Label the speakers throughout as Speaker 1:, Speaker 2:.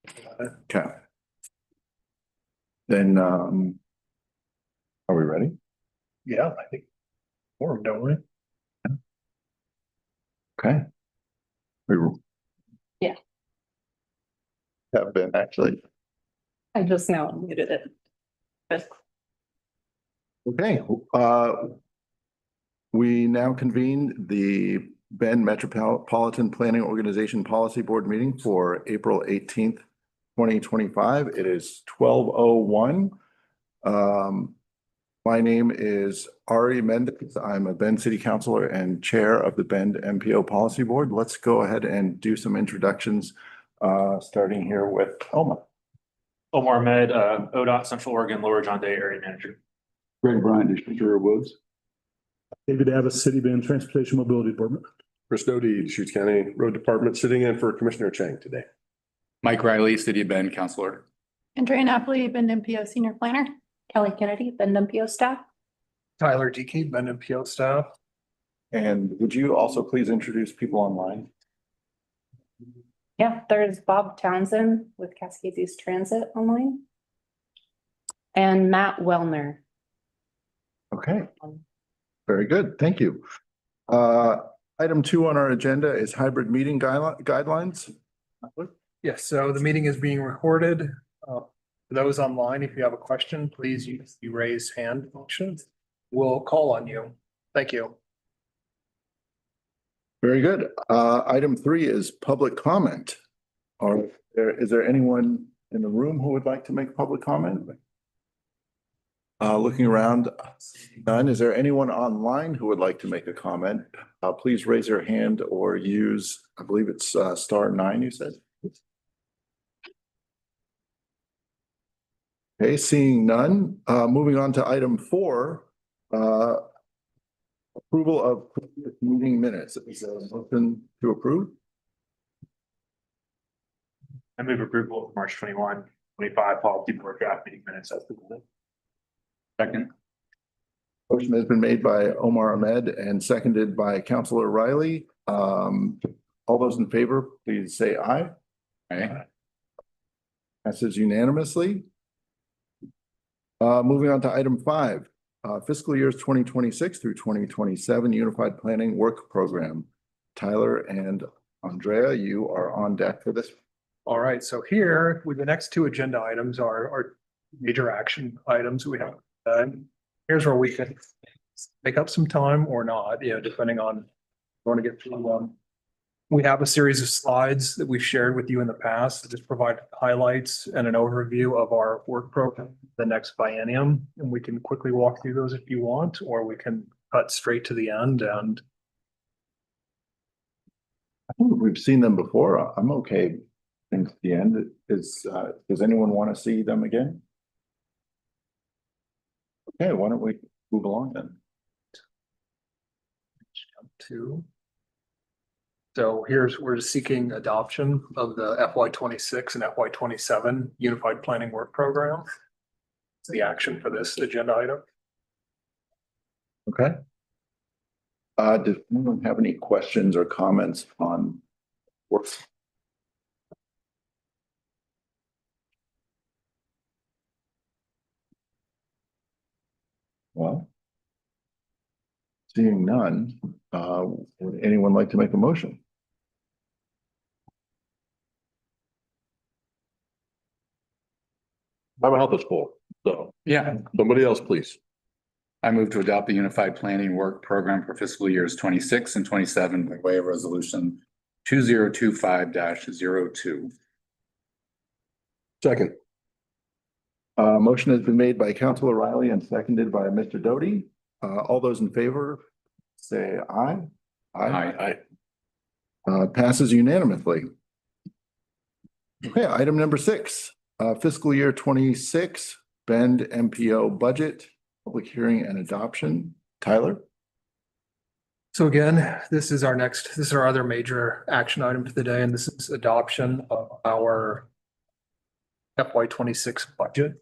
Speaker 1: Okay. Then, are we ready?
Speaker 2: Yeah, I think more, don't we?
Speaker 1: Okay. We
Speaker 3: Yeah.
Speaker 1: have been actually.
Speaker 3: I just now unmuted it. But
Speaker 1: Okay, we now convene the Bend Metropolitan Planning Organization Policy Board meeting for April 18th, 2025. It is 12:01. My name is Ari Mendez. I'm a Bend City Councilor and Chair of the Bend MPO Policy Board. Let's go ahead and do some introductions, starting here with Omar.
Speaker 4: Omar Ahmed, ODOT Central Oregon Lower John Day Area Manager.
Speaker 5: Greg Bryant, District Woods.
Speaker 2: David Davis, City Bend Transportation Mobility Department.
Speaker 5: Chris Doty, Deschutes County Road Department, sitting in for Commissioner Chang today.
Speaker 6: Mike Riley, City of Bend Councilor.
Speaker 3: Andrea Napoli, Bend MPO Senior Planner. Kelly Kennedy, Bend MPO Staff.
Speaker 2: Tyler Dickey, Bend MPO staff.
Speaker 1: And would you also please introduce people online?
Speaker 3: Yeah, there's Bob Townsend with Cascades East Transit online. And Matt Wellner.
Speaker 1: Okay, very good. Thank you. Item 2 on our agenda is hybrid meeting guidelines.
Speaker 2: Yes, so the meeting is being recorded. For those online, if you have a question, please use the raise hand function. We'll call on you. Thank you.
Speaker 1: Very good. Item 3 is public comment. Is there anyone in the room who would like to make public comment? Looking around, none. Is there anyone online who would like to make a comment? Please raise your hand or use, I believe it's *9, you said. Okay, seeing none. Moving on to item 4, approval of meeting minutes. Is there a motion to approve?
Speaker 4: I move approval of March 21, 25 policy board draft meeting minutes as presented.
Speaker 6: Second.
Speaker 1: Motion has been made by Omar Ahmed and seconded by Councilor Riley. All those in favor, please say aye.
Speaker 6: Aye.
Speaker 1: Passes unanimously. Moving on to item 5, fiscal years 2026 through 2027 Unified Planning Work Program. Tyler and Andrea, you are on deck for this.
Speaker 2: All right, so here with the next 2 agenda items are major action items we have. Here's where we can make up some time or not, depending on want to get through them. We have a series of slides that we've shared with you in the past that just provide highlights and an overview of our work program, the next biennium, and we can quickly walk through those if you want, or we can cut straight to the end. And
Speaker 1: I think we've seen them before. I'm okay. I think at the end is, does anyone want to see them again? Okay, why don't we move along then?
Speaker 2: So we're seeking adoption of the FY26 and FY27 Unified Planning Work Program. It's the action for this agenda item.
Speaker 1: Okay. Does anyone have any questions or comments on work? Well, seeing none, would anyone like to make a motion?
Speaker 5: My mouth is full, so
Speaker 6: Yeah,
Speaker 5: somebody else, please.
Speaker 6: I move to adopt the Unified Planning Work Program for fiscal years 26 and 27 by way of resolution 2025-02.
Speaker 5: Second.
Speaker 1: Motion has been made by Councilor Riley and seconded by Mr. Doty. All those in favor, say aye.
Speaker 6: Aye.
Speaker 1: Passes unanimously. Okay, item number 6, fiscal year 26, Bend MPO budget, public hearing and adoption. Tyler?
Speaker 2: So again, this is our other major action item for the day, and this is adoption of our FY26 budget.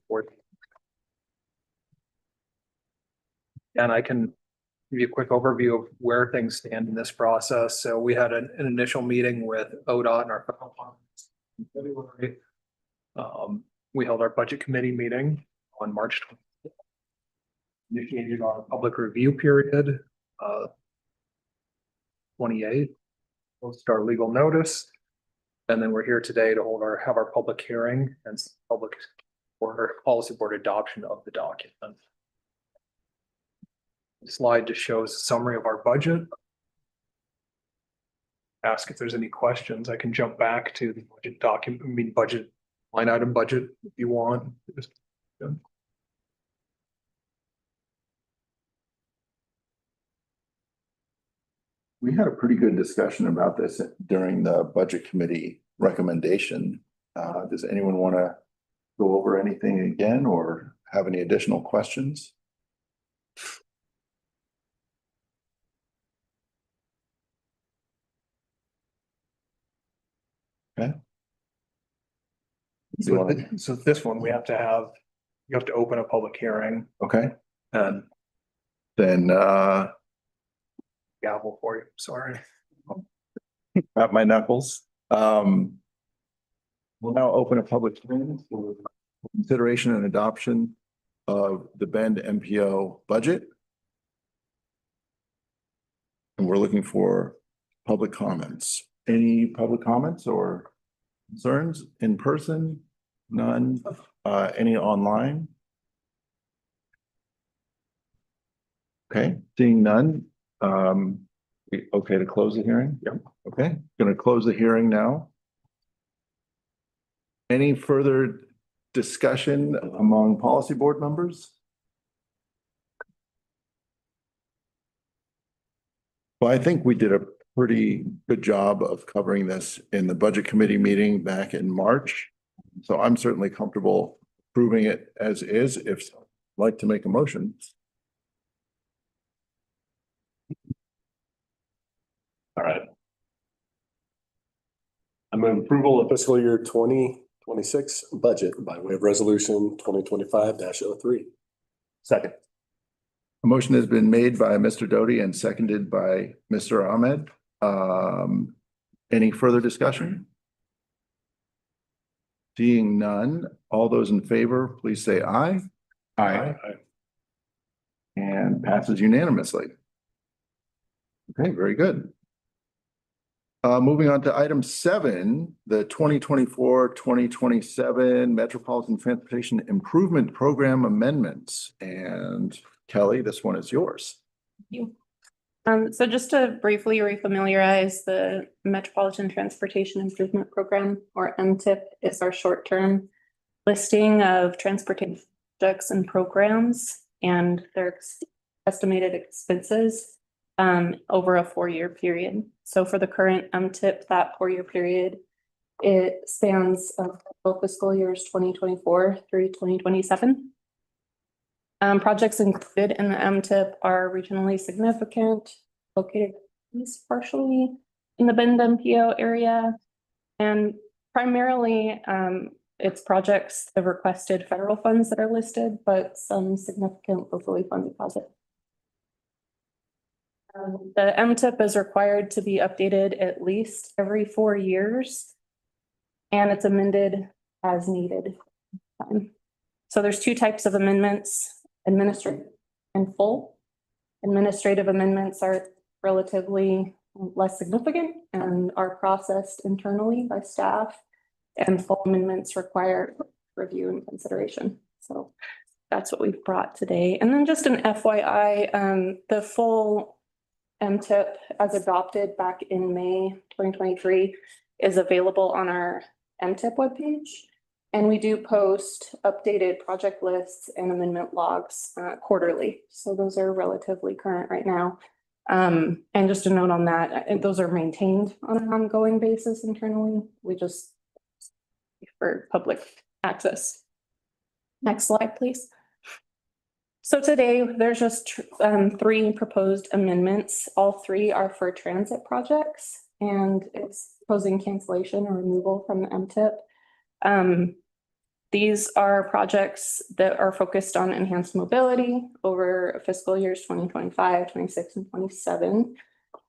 Speaker 2: And I can give you a quick overview of where things stand in this process. So we had an initial meeting with ODOT and our federal partners in February. We held our budget committee meeting on March 20th. Initiated our public review period, 28th, posted our legal notice. And then we're here today to have our public hearing and public or policy board adoption of the document. The slide just shows a summary of our budget. Ask if there's any questions. I can jump back to the budget document, budget line item budget if you want.
Speaker 1: We had a pretty good discussion about this during the budget committee recommendation. Does anyone want to go over anything again or have any additional questions? Okay.
Speaker 2: So this one, you have to open a public hearing
Speaker 1: Okay,
Speaker 2: and
Speaker 1: then
Speaker 2: gavel for you. Sorry.
Speaker 1: at my knuckles. We'll now open a public hearing for consideration and adoption of the Bend MPO budget. And we're looking for public comments. Any public comments or concerns in person? None. Any online? Okay, seeing none. Okay to close the hearing?
Speaker 2: Yep.
Speaker 1: Okay, gonna close the hearing now. Any further discussion among policy board members? Well, I think we did a pretty good job of covering this in the budget committee meeting back in March. So I'm certainly comfortable approving it as is, if so, I'd like to make a motion.
Speaker 5: All right. I move approval of fiscal year 2026 budget by way of resolution 2025-03. Second.
Speaker 1: A motion has been made by Mr. Doty and seconded by Mr. Ahmed. Any further discussion? Seeing none, all those in favor, please say aye.
Speaker 6: Aye.
Speaker 1: And passes unanimously. Okay, very good. Moving on to item 7, the 2024-2027 Metropolitan Transportation Improvement Program amendments. And Kelly, this one is yours.
Speaker 3: Thank you. So just to briefly refamiliarize, the Metropolitan Transportation Improvement Program, or MTIP, is our short-term listing of transportation projects and programs and their estimated expenses over a 4-year period. So for the current MTIP, that 4-year period, it spans both fiscal years 2024 through 2027. Projects included in the MTIP are regionally significant, located partially in the Bend MPO area, and primarily it's projects that requested federal funds that are listed, but some significant locally funded projects. The MTIP is required to be updated at least every 4 years, and it's amended as needed. So there's 2 types of amendments: administrative and full. Administrative amendments are relatively less significant and are processed internally by staff, and full amendments require review and consideration. So that's what we've brought today. And then just an FYI, the full MTIP as adopted back in May 2023 is available on our MTIP webpage. And we do post updated project lists and amendment logs quarterly. So those are relatively current right now. And just a note on that, those are maintained on an ongoing basis internally. We just for public access. Next slide, please. So today there's just 3 proposed amendments. All 3 are for transit projects, and it's proposing cancellation or removal from the MTIP. These are projects that are focused on enhanced mobility over fiscal years 2025, 26, and 27.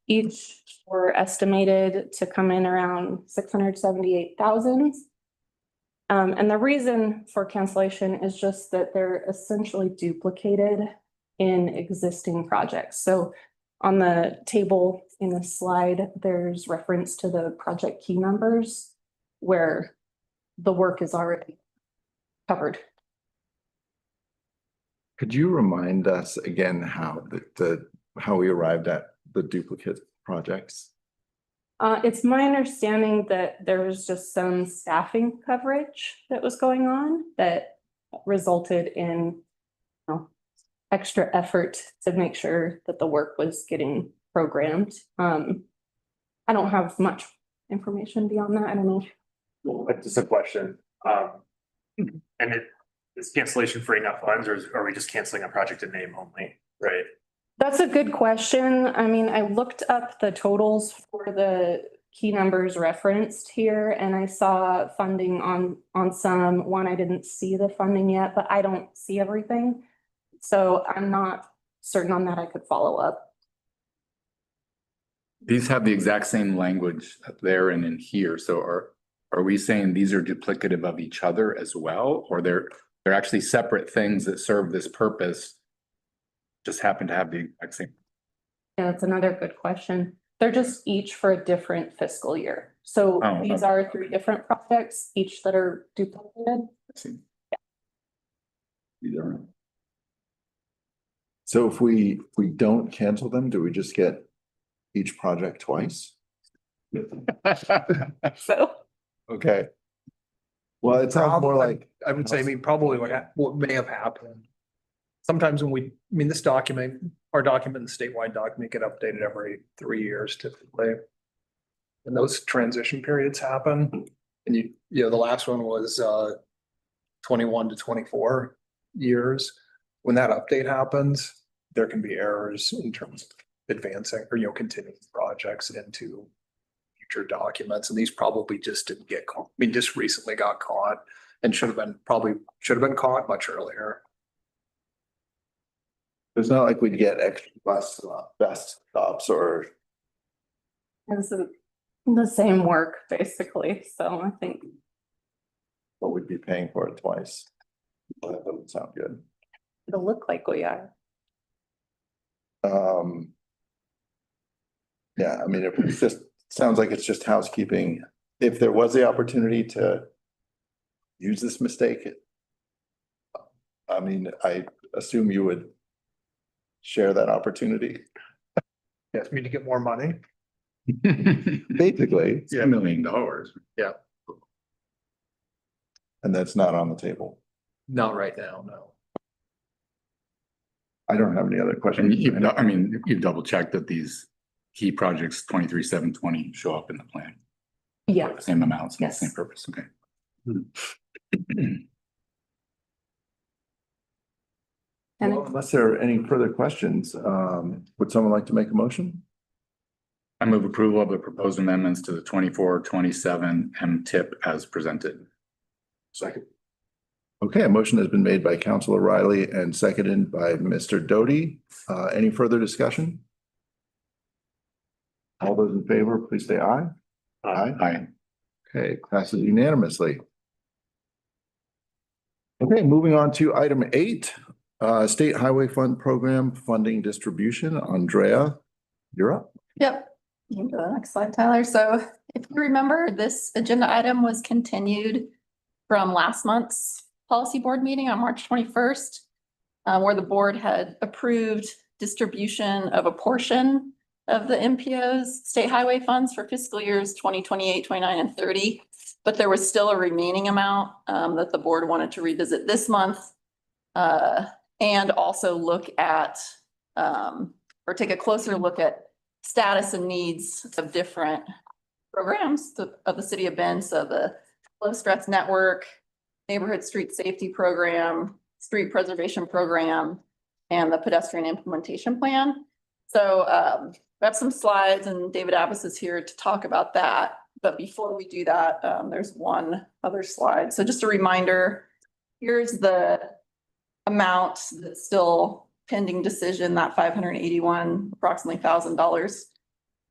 Speaker 3: Each were estimated to come in around $678,000. And the reason for cancellation is just that they're essentially duplicated in existing projects. So on the table in the slide, there's reference to the project key numbers where the work is already covered.
Speaker 1: Could you remind us again how how we arrived at the duplicate projects?
Speaker 3: It's my understanding that there was just some staffing coverage that was going on that resulted in, extra effort to make sure that the work was getting programmed. I don't have much information beyond that. I don't know.
Speaker 4: Well, that's just a question. And is cancellation for enough funds, or are we just canceling a project in name only, right?
Speaker 3: That's a good question. I mean, I looked up the totals for the key numbers referenced here and I saw funding on some. One, I didn't see the funding yet, but I don't see everything. So I'm not certain on that. I could follow up.
Speaker 6: These have the exact same language there and in here. So are we saying these are duplicative of each other as well? Or they're actually separate things that serve this purpose? Just happen to have the exact same.
Speaker 3: Yeah, that's another good question. They're just each for a different fiscal year. So
Speaker 6: Oh,
Speaker 3: these
Speaker 6: okay.
Speaker 3: are 3 different projects, each that are duplicated.
Speaker 6: Let's see.
Speaker 1: Either. So if we don't cancel them, do we just get each project twice?
Speaker 3: So
Speaker 1: Okay. Well, it sounds more like,
Speaker 2: I would say, I mean, probably what may have happened. Sometimes when this document, our document, the statewide document, get updated every 3 years typically. And those transition periods happen. And the last one was 21 to 24 years. When that update happens, there can be errors in terms of advancing or, continuing projects into future documents. And these probably just didn't get caught. I mean, just recently got caught and should have been caught much earlier.
Speaker 1: it's not like we'd get extra best stops or,
Speaker 3: it's the same work basically. So I think
Speaker 1: but we'd be paying for it twice. That doesn't sound good.
Speaker 3: it'll look like we are.
Speaker 1: Yeah, I mean, if it's just, sounds like it's just housekeeping. If there was the opportunity to use this mistake, I mean, I assume you would share that opportunity.
Speaker 2: Yes, we need to get more money.
Speaker 1: Basically,
Speaker 6: It's $1 million.
Speaker 1: and that's not on the table.
Speaker 2: Not right now, no.
Speaker 1: I don't have any other
Speaker 6: And
Speaker 1: questions.
Speaker 6: you've double checked that these key projects 23,720 show up in the plan.
Speaker 3: Yeah.
Speaker 6: Same amounts and the
Speaker 3: Yes.
Speaker 6: same purpose, okay.
Speaker 3: And
Speaker 1: Well, unless there are any further questions, would someone like to make a motion?
Speaker 6: I move approval of the proposed amendments to the 24-27 MTIP as presented.
Speaker 5: Second.
Speaker 1: Okay, a motion has been made by Councilor Riley and seconded by Mr. Doty. Any further discussion? All those in favor, please say aye. Aye.
Speaker 6: Aye.
Speaker 1: Okay, passes unanimously. Okay, moving on to item 8, State Highway Fund Program Funding Distribution. Andrea, you're up.
Speaker 7: Yep. You can go to the next slide, Tyler. So if you remember, this agenda item was continued from last month's policy board meeting on March 21st, where the board had approved distribution of a portion of the MPO's state highway funds for fiscal years 2028, 29, and 30. But there was still a remaining amount that the board wanted to revisit this month and also look at or take a closer look at status and needs of different programs of the city of Bend. So the low stress network, neighborhood street safety program, street preservation program, and the pedestrian implementation plan. So we have some slides and David Abbas is here to talk about that. But before we do that, there's one other slide. So just a reminder, here's the amount that's still pending decision, that $581 approximately $1,000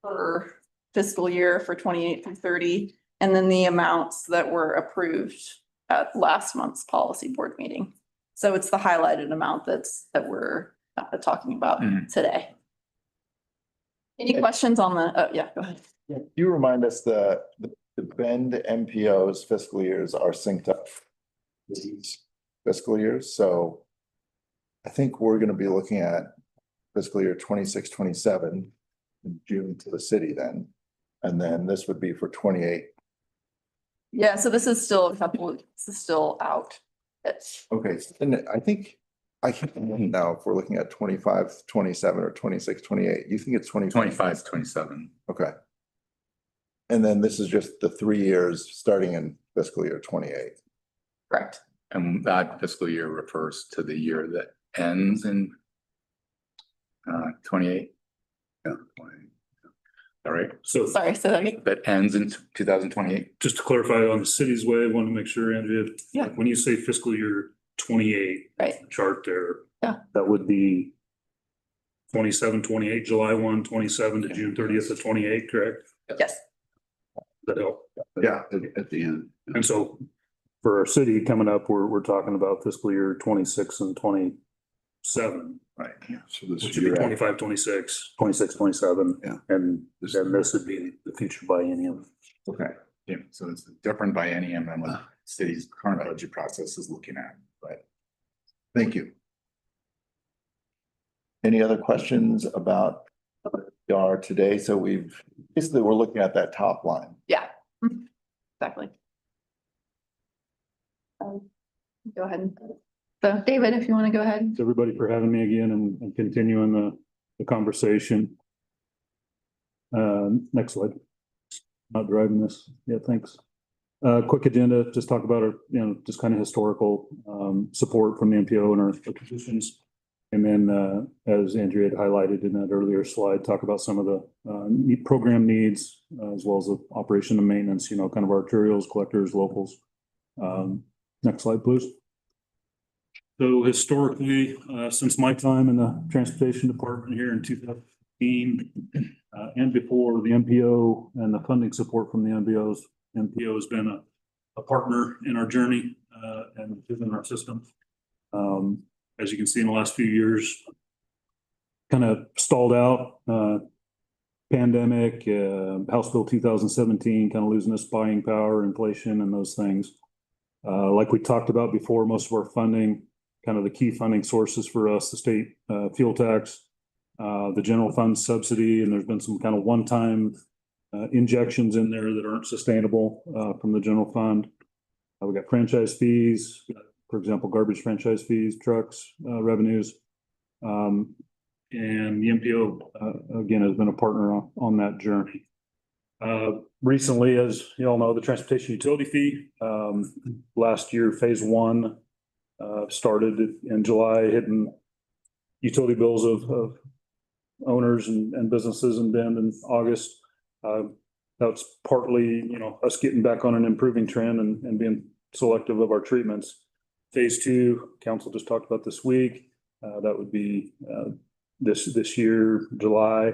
Speaker 7: per fiscal year for 28 through 30. And then the amounts that were approved at last month's policy board meeting. So it's the highlighted amount that we're talking about today. Any questions on the, oh, yeah, go ahead.
Speaker 1: You remind us the Bend MPO's fiscal years are synced up with these fiscal years, so I think we're gonna be looking at fiscal year 26-27 in June to the city then, and then this would be for 28.
Speaker 7: Yeah, so this is still out. It's,
Speaker 1: Okay, and I think I can't remember now if we're looking at 25-27 or 26-28. You think it's
Speaker 6: 25, 27.
Speaker 1: Okay. And then this is just the 3 years starting in fiscal year 28.
Speaker 7: correct.
Speaker 6: And that fiscal year refers to the year that ends in 28. Yeah. 20. All right,
Speaker 8: So
Speaker 7: Sorry, so that,
Speaker 6: that ends in 2028.
Speaker 8: just to clarify on the city's way, I want to make sure, Andrea.
Speaker 7: Yeah.
Speaker 8: When you say fiscal year 28.
Speaker 7: Right.
Speaker 8: Chart there.
Speaker 7: Yeah.
Speaker 8: That would be 27, 28, July 1, 27 to June 30th of 28, correct?
Speaker 7: yes,
Speaker 8: That help?
Speaker 1: Yeah, at the end.
Speaker 8: And so for our city coming up, we're talking about fiscal year 26 and 27.
Speaker 1: Right. So
Speaker 8: Which
Speaker 1: this
Speaker 8: would be
Speaker 1: year,
Speaker 8: 25, 26, 26, 27.
Speaker 1: Yeah.
Speaker 8: And then this would be the future biennium.
Speaker 1: okay.
Speaker 6: Yeah, so it's a different biennium than what the city's current budget process is looking at.
Speaker 1: Thank you. Any other questions about PR today? So basically, we're looking at that top line.
Speaker 7: yeah, exactly. Go ahead. So David, if you want to go ahead.
Speaker 8: Thanks everybody for having me again and continuing the conversation. Next slide. Not driving this. Yeah, thanks. Quick agenda, just talk about our, just kind of historical support from the MPO and our positions. And then as Andrea had highlighted in that earlier slide, talk about some of the program needs as well as the operation and maintenance, kind of arterials, collectors, locals. Next slide, please. So historically, since my time in the transportation department here in 2015 and before, the MPO and the funding support from the MPO has been a partner in our journey and within our system. As you can see in the last few years, kind of stalled out, pandemic, House Bill 2017, kind of losing its buying power, inflation and those things. Like we talked about before, most of our funding, kind of the key funding sources for us, the state fuel tax, the general fund subsidy, and there's been some kind of one-time injections in there that aren't sustainable from the general fund. We got franchise fees, for example, garbage franchise fees, trucks, revenues. And the MPO, again, has been a partner on that journey. Recently, as you all know, the transportation utility fee, last year, phase one started in July, hitting utility bills of owners and businesses in Bend in August. That's partly, us getting back on an improving trend and being selective of our treatments. Phase two, council just talked about this week. That would be this year, July.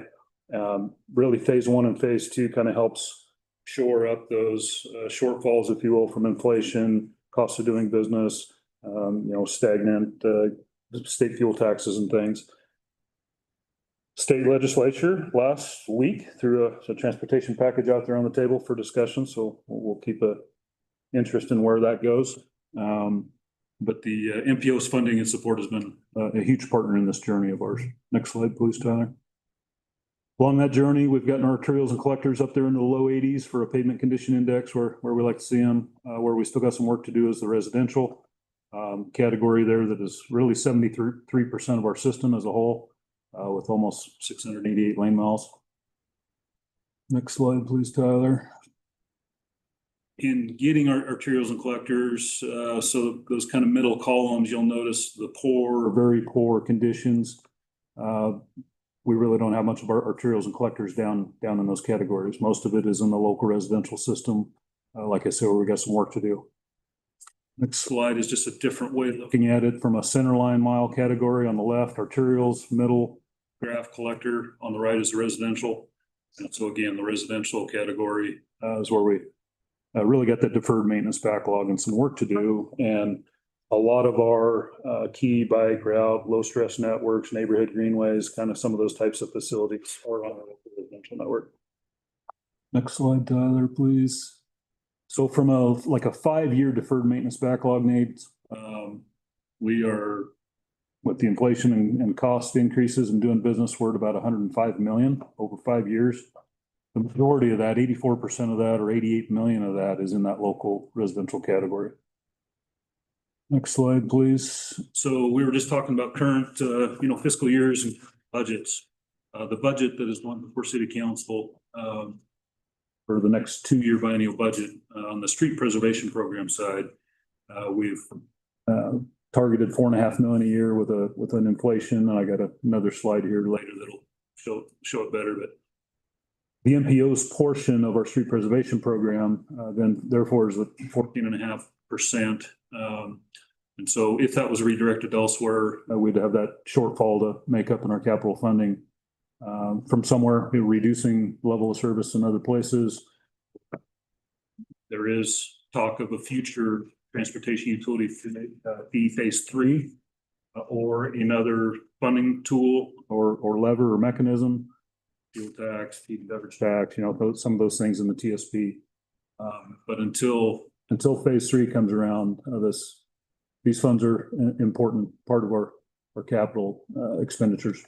Speaker 8: Really, phase one and phase two kind of helps shore up those shortfalls, if you will, from inflation, cost of doing business, stagnant state fuel taxes and things. State legislature last week threw a transportation package out there on the table for discussion, so we'll keep a interest in where that goes. But the MPO's funding and support has been a huge partner in this journey of ours. Next slide, please, Tyler. Along that journey, we've gotten our arterials and collectors up there in the low 80s for a pavement condition index where we like to see them. Where we still got some work to do is the residential category there that is really 73% of our system as a whole, with almost 688 lane miles. Next slide, please, Tyler. In getting our arterials and collectors, so those kind of middle columns, you'll notice the poor, very poor conditions. We really don't have much of our arterials and collectors down in those categories. Most of it is in the local residential system. Like I said, where we got some work to do. Next slide is just a different way of looking at it from a center line mile category on the left, arterials, middle graph collector, on the right is the residential. And so again, the residential category is where we really got that deferred maintenance backlog and some work to do. And a lot of our key bike route, low stress networks, neighborhood greenways, kind of some of those types of facilities are on our local residential network. Next slide, Tyler, please. So from a 5-year deferred maintenance backlog needs, we are with the inflation and cost increases and doing business, we're at about 105 million over 5 years. The majority of that, 84% of that or 88 million of that is in that local residential category. Next slide, please. So we were just talking about current, fiscal years and budgets. The budget that is going before city council, for the next 2-year biennial budget, on the street preservation program side, we've, targeted 4.5 million a year with an inflation. And I got another slide here later that'll show it better, but the MPO's portion of our street preservation program, then therefore is at 14.5%. And so if that was redirected elsewhere, we'd have that shortfall to make up in our capital funding, from somewhere, reducing level of service in other places. There is talk of a future transportation utility fee phase 3, or another funding tool or lever or mechanism, fuel tax, feed and beverage tax, some of those things in the TSP. But until phase 3 comes around, these funds are an important part of our capital expenditures.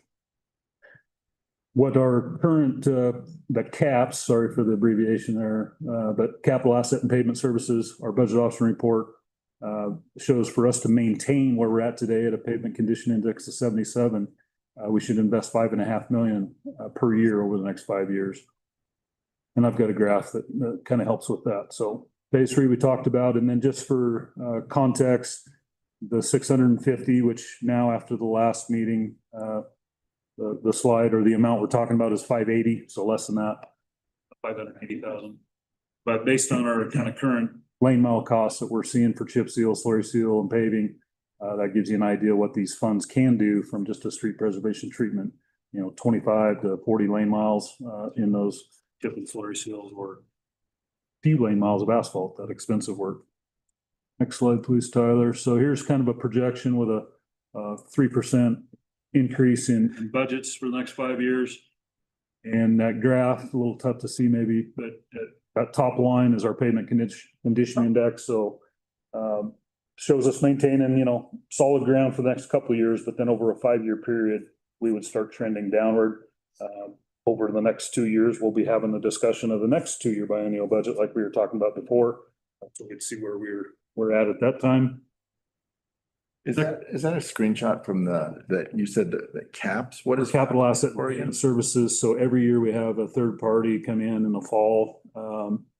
Speaker 8: What our current, the CAPS, sorry for the abbreviation there, but capital asset and pavement services, our budget officer report shows for us to maintain where we're at today at a pavement condition index of 77, we should invest 5.5 million per year over the next 5 years. And I've got a graph that kind of helps with that. So phase 3 we talked about, and then just for context, the 650, which now after the last meeting, the slide or the amount we're talking about is 580, so less than that, 580,000. But based on our kind of current lane mile costs that we're seeing for chip seal, slurry seal, and paving, that gives you an idea what these funds can do from just a street preservation treatment. 25 to 40 lane miles in those chip and slurry seals, or few lane miles of asphalt, that expensive work. Next slide, please, Tyler. So here's kind of a projection with a 3% increase in budgets for the next 5 years. And that graph, a little tough to see maybe, but that top line is our pavement condition index. So shows us maintaining, solid ground for the next couple of years, but then over a 5-year period, we would start trending downward. Over the next 2 years, we'll be having the discussion of the next 2-year biennial budget like we were talking about before. So we can see where we're at that time.
Speaker 1: Is that a screenshot from that you said the CAPS? What is
Speaker 8: Capital asset and services? So every year we have a third party come in the fall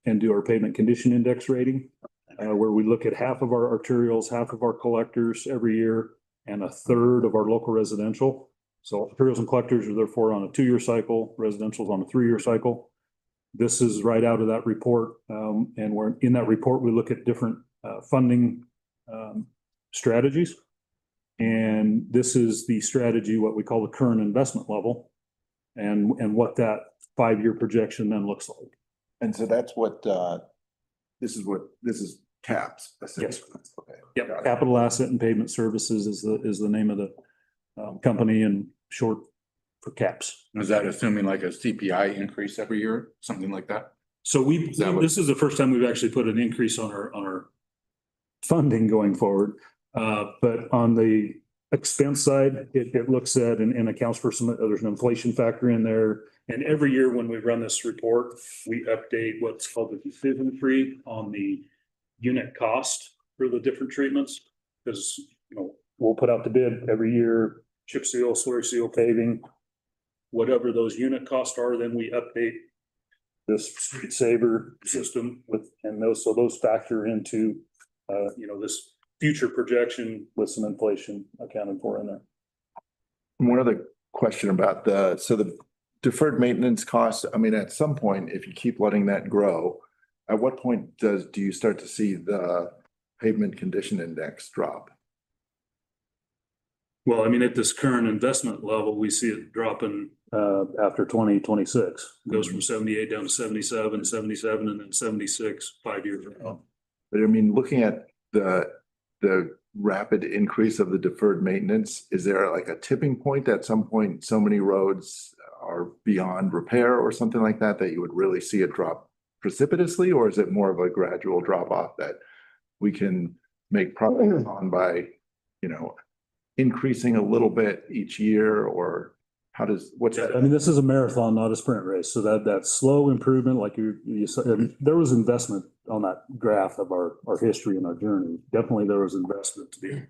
Speaker 8: and do our pavement condition index rating, where we look at half of our arterials, half of our collectors every year, and a third of our local residential. So arterials and collectors are therefore on a 2-year cycle, residential's on a 3-year cycle. This is right out of that report. And we're in that report, we look at different funding strategies. And this is the strategy, what we call the current investment level, and what that 5-year projection then looks like.
Speaker 1: And so that's what this is CAPS.
Speaker 8: Yes.
Speaker 1: Okay.
Speaker 8: Yep. Capital Asset and Pavement Services is the name of the company, and short for CAPS.
Speaker 6: Is that assuming like a CPI increase every year, something like that?
Speaker 8: So this is the first time we've actually put an increase on our funding going forward. But on the expense side, it looks at and accounts for there's an inflation factor in there. And every year when we run this report, we update what's called the decision tree on the unit cost for the different treatments. Because, we'll put out the bid every year, chip seal, slurry seal, paving, whatever those unit costs are, then we update this street saver system so those factor into, this future projection with some inflation accounted for in there.
Speaker 1: One other question about the deferred maintenance costs. I mean, at some point, if you keep letting that grow, at what point do you start to see the pavement condition index drop?
Speaker 8: Well, I mean, at this current investment level, we see it dropping after 2026. Goes from 78 down to 77, 77, and then 76, 5 years ago.
Speaker 1: But I mean, looking at the rapid increase of the deferred maintenance, is there like a tipping point at some point, so many roads are beyond repair or something like that, that you would really see it drop precipitously? Or is it more of a gradual drop off that we can make progress on by, increasing a little bit each year? Or what's that?
Speaker 8: I mean, this is a marathon, not a sprint race. So that slow improvement, like you said, and there was investment on that graph of our history and our journey. Definitely there was investment to be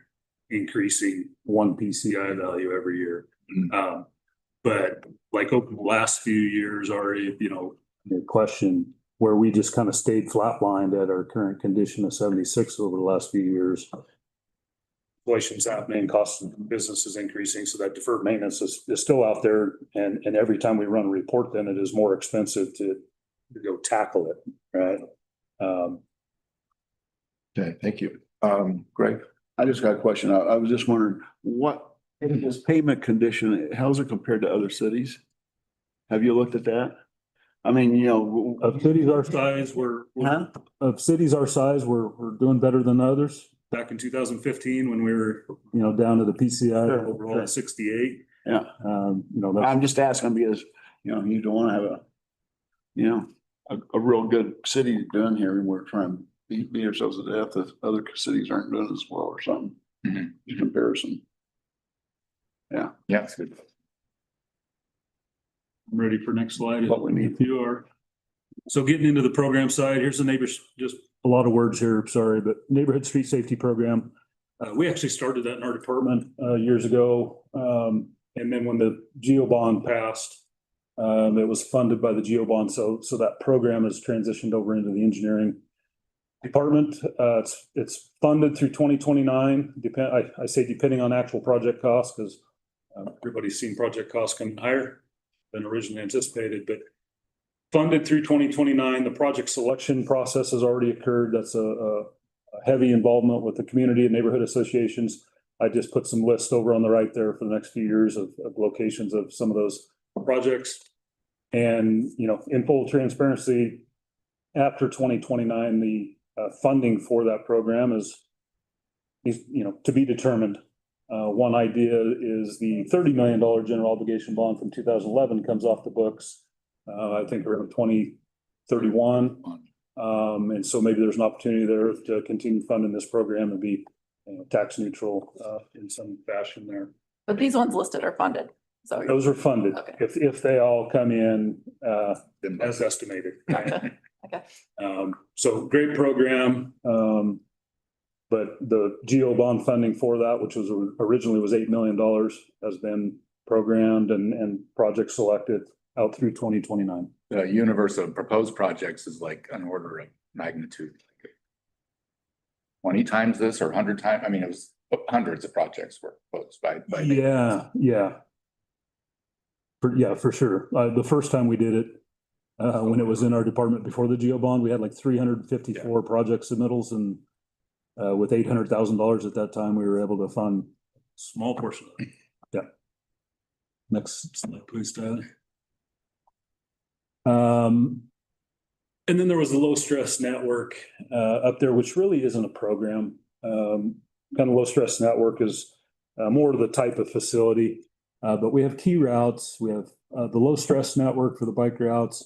Speaker 8: increasing one PCI value every year. But like over the last few years, already, the question where we just kind of stayed flatlined at our current condition of 76 over the last few years. Inflation's happening, cost of business is increasing, so that deferred maintenance is still out there. And every time we run a report, then it is more expensive to go tackle it, right?
Speaker 1: Okay, thank you. Greg?
Speaker 9: I just got a question. I was just wondering, what is this pavement condition, how's it compared to other cities? Have you looked at that? I mean,
Speaker 8: Of cities our size, we're doing better than others. Back in 2015, when we were, down to the PCI overall at 68.
Speaker 9: Yeah. I'm just asking because, you don't want to have a real good city doing here, and we're trying to beat ourselves to death if other cities aren't doing as well or something. In comparison.
Speaker 1: Yeah, it's good.
Speaker 8: I'm ready for next slide.
Speaker 9: What we need.
Speaker 8: If you are. So getting into the program side, here's the neighbors, just a lot of words here, sorry, but Neighborhood Street Safety Program. We actually started that in our department years ago. And then when the GEO bond passed, it was funded by the GEO bond. So that program has transitioned over into the engineering department. It's funded through 2029. I say depending on actual project costs, because everybody's seen project costs coming higher than originally anticipated, but funded through 2029. The project selection process has already occurred. That's a heavy involvement with the community and neighborhood associations. I just put some lists over on the right there for the next few years of locations of some of those projects. And, in full transparency, after 2029, the funding for that program is to be determined. One idea is the $30 million general obligation bond from 2011 comes off the books. I think around 2031. And so maybe there's an opportunity there to continue funding this program and be tax neutral in some fashion there.
Speaker 7: But these ones listed are funded. So
Speaker 8: Those are funded
Speaker 7: Okay.
Speaker 8: if they all come in as estimated.
Speaker 7: Gotcha. Okay.
Speaker 8: So great program. But the GEO bond funding for that, which was originally was $8 million, has been programmed and project selected out through 2029.
Speaker 6: The universe of proposed projects is like an order of magnitude. 20 times this or 100 times. I mean, it was hundreds of projects were proposed by.
Speaker 8: Yeah. For sure. The first time we did it, when it was in our department before the GEO bond, we had like 354 project submittals, and with $800,000 at that time, we were able to fund a small portion of it. Yeah. Next slide, please, Tyler. And then there was the low stress network up there, which really isn't a program. Kind of low stress network is more of the type of facility, but we have key routes. We have the low stress network for the bike routes,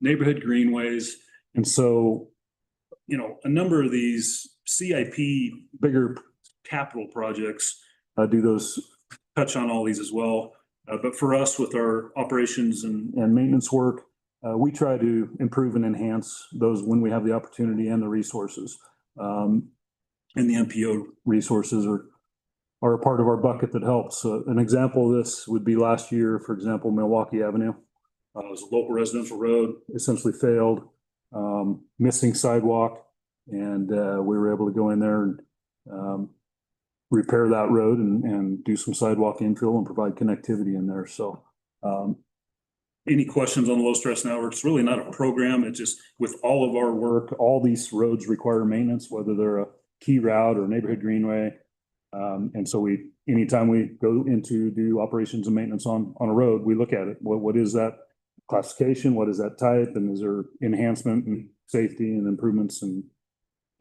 Speaker 8: neighborhood greenways. And so, a number of these CIP bigger capital projects do those, touch on all these as well. But for us, with our operations and maintenance work, we try to improve and enhance those when we have the opportunity and the resources. And the MPO resources are a part of our bucket that helps. An example of this would be last year, for example, Milwaukee Avenue. It was a local residential road, essentially failed, missing sidewalk. And we were able to go in there and repair that road and do some sidewalk infill and provide connectivity in there. So any questions on the low stress network? It's really not a program. It's just with all of our work, all these roads require maintenance, whether they're a key route or neighborhood greenway. And so anytime we go into do operations and maintenance on a road, we look at it. What is that classification? What is that type? And is there enhancement and safety and improvements and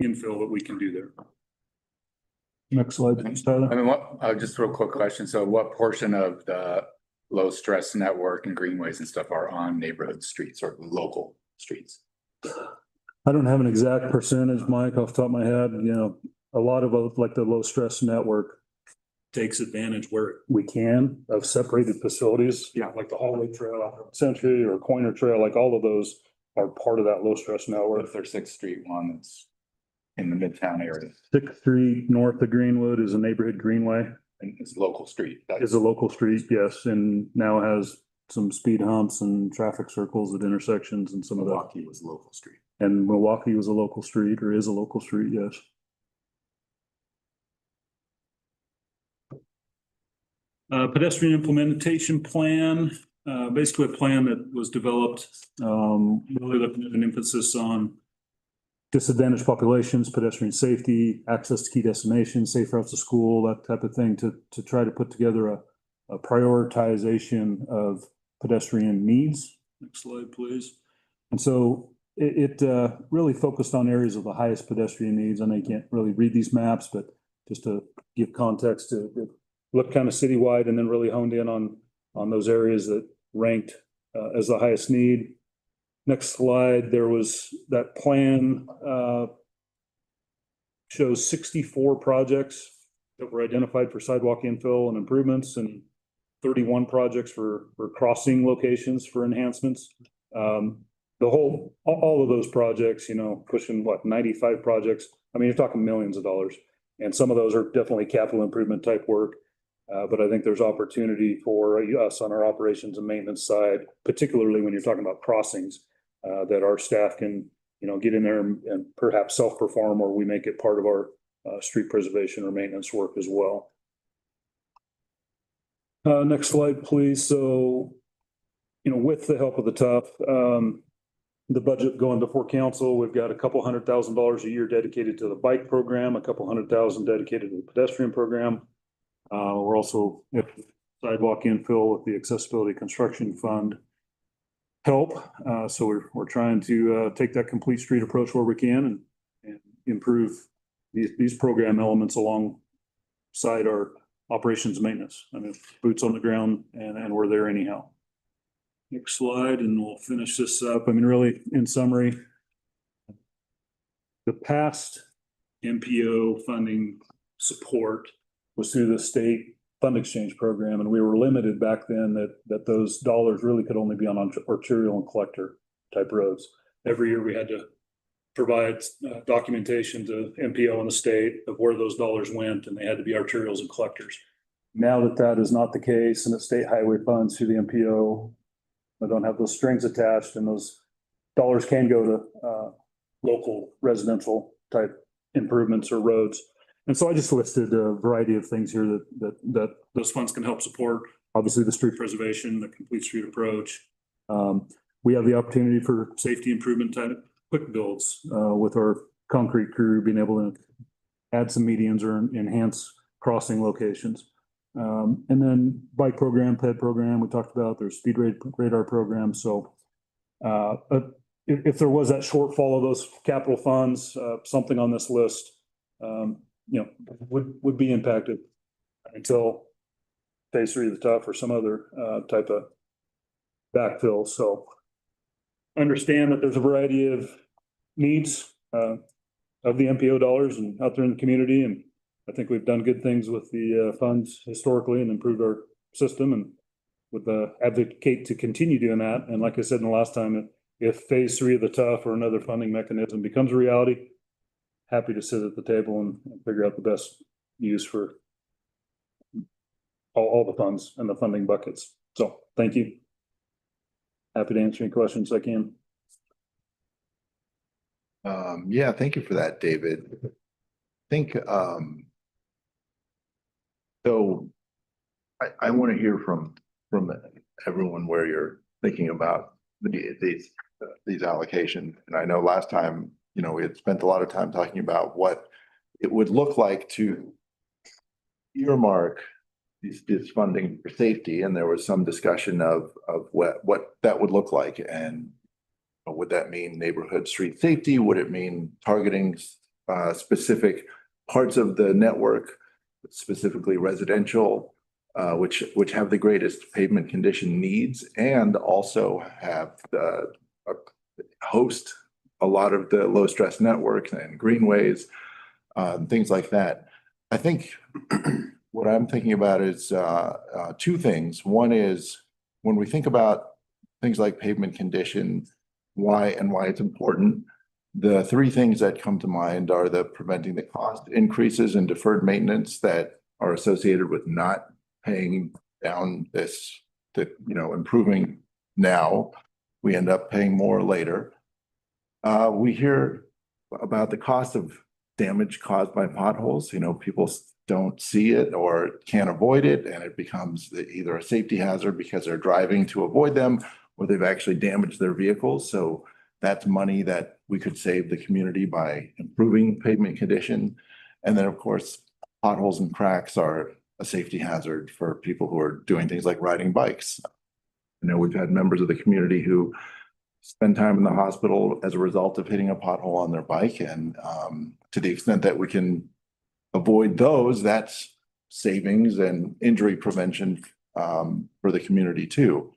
Speaker 8: infill that we can do there? Next slide, please, Tyler.
Speaker 6: I mean, just a real quick question. So what portion of the low stress network and greenways and stuff are on neighborhood streets or local streets?
Speaker 8: I don't have an exact percentage, Mike, off the top of my head. You know, a lot of like the low stress network takes advantage where we can of separated facilities. Yeah. Like the Hallway Trail, out of Century or Coiner Trail, like all of those are part of that low stress network.
Speaker 6: If there's 6th Street one that's in the Midtown area,
Speaker 8: 6th Street north of Greenwood is a neighborhood greenway.
Speaker 6: and it's a local street.
Speaker 8: Is a local street, yes, and now has some speed humps and traffic circles at intersections and some of that.
Speaker 6: Milwaukee was a local street.
Speaker 8: And Milwaukee was a local street or is a local street, yes. Pedestrian implementation plan, basically a plan that was developed, really looking at an emphasis on disadvantaged populations, pedestrian safety, access to key destinations, safe routes to school, that type of thing to try to put together a prioritization of pedestrian needs. Next slide, please. And so it really focused on areas of the highest pedestrian needs. I know you can't really read these maps, but just to give context, to look kind of citywide and then really honed in on those areas that ranked as the highest need. Next slide, there was that plan shows 64 projects that were identified for sidewalk infill and improvements and 31 projects for crossing locations for enhancements. All of those projects, you know, pushing what, 95 projects. I mean, you're talking millions of dollars. And some of those are definitely capital improvement type work. But I think there's opportunity for us on our operations and maintenance side, particularly when you're talking about crossings, that our staff can, you know, get in there and perhaps self-perform, or we make it part of our street preservation or maintenance work as well. Next slide, please. So, you know, with the help of the TUF, the budget going before council, we've got a couple $100,000 a year dedicated to the bike program, a couple $100,000 dedicated to the pedestrian program. We're also, if sidewalk infill with the accessibility construction fund help. So we're trying to take that complete street approach where we can and improve these program elements alongside our operations maintenance. I mean, boots on the ground and we're there anyhow. Next slide, and we'll finish this up. I mean, really, in summary, the past MPO funding support was through the state fund exchange program, and we were limited back then that those dollars really could only be on arterial and collector type roads. Every year we had to provide documentation to MPO in the state of where those dollars went, and they had to be arterials and collectors. Now that is not the case, and the state highway funds through the MPO, I don't have those strings attached, and those dollars can go to local residential type improvements or roads. And so I just listed a variety of things here that those funds can help support. Obviously, the street preservation, the complete street approach. We have the opportunity for safety improvement type quick builds with our concrete crew being able to add some medians or enhance crossing locations. And then bike program, ped program, we talked about, there's speed radar program. So if there was that shortfall of those capital funds, something on this list, you know, would be impacted until phase 3 of the TUF or some other type of backfill. So understand that there's a variety of needs of the MPO dollars and out there in the community. And I think we've done good things with the funds historically and improved our system, and would advocate to continue doing that. And like I said in the last time, if phase 3 of the TUF or another funding mechanism becomes a reality, happy to sit at the table and figure out the best use for all the funds and the funding buckets. So thank you. Happy to answer any questions I can.
Speaker 1: Yeah, thank you for that, David. I think, so I want to hear from everyone where you're thinking about these allocations. And I know last time, you know, we had spent a lot of time talking about what it would look like to earmark this funding for safety, and there was some discussion of what that would look like. And would that mean neighborhood street safety? Would it mean targeting specific parts of the network, specifically residential, which have the greatest pavement condition needs, and also have host a lot of the low stress networks and greenways, things like that. I think what I'm thinking about is two things. One is when we think about things like pavement condition, why it's important. The three things that come to mind are the preventing the cost increases and deferred maintenance that are associated with not paying down improving now. We end up paying more later. We hear about the cost of damage caused by potholes. People don't see it or can't avoid it, and it becomes either a safety hazard because they're driving to avoid them, or they've actually damaged their vehicles. So that's money that we could save the community by improving pavement condition. And then, of course, potholes and cracks are a safety hazard for people who are doing things like riding bikes. We've had members of the community who spend time in the hospital as a result of hitting a pothole on their bike. And to the extent that we can avoid those, that's savings and injury prevention for the community too.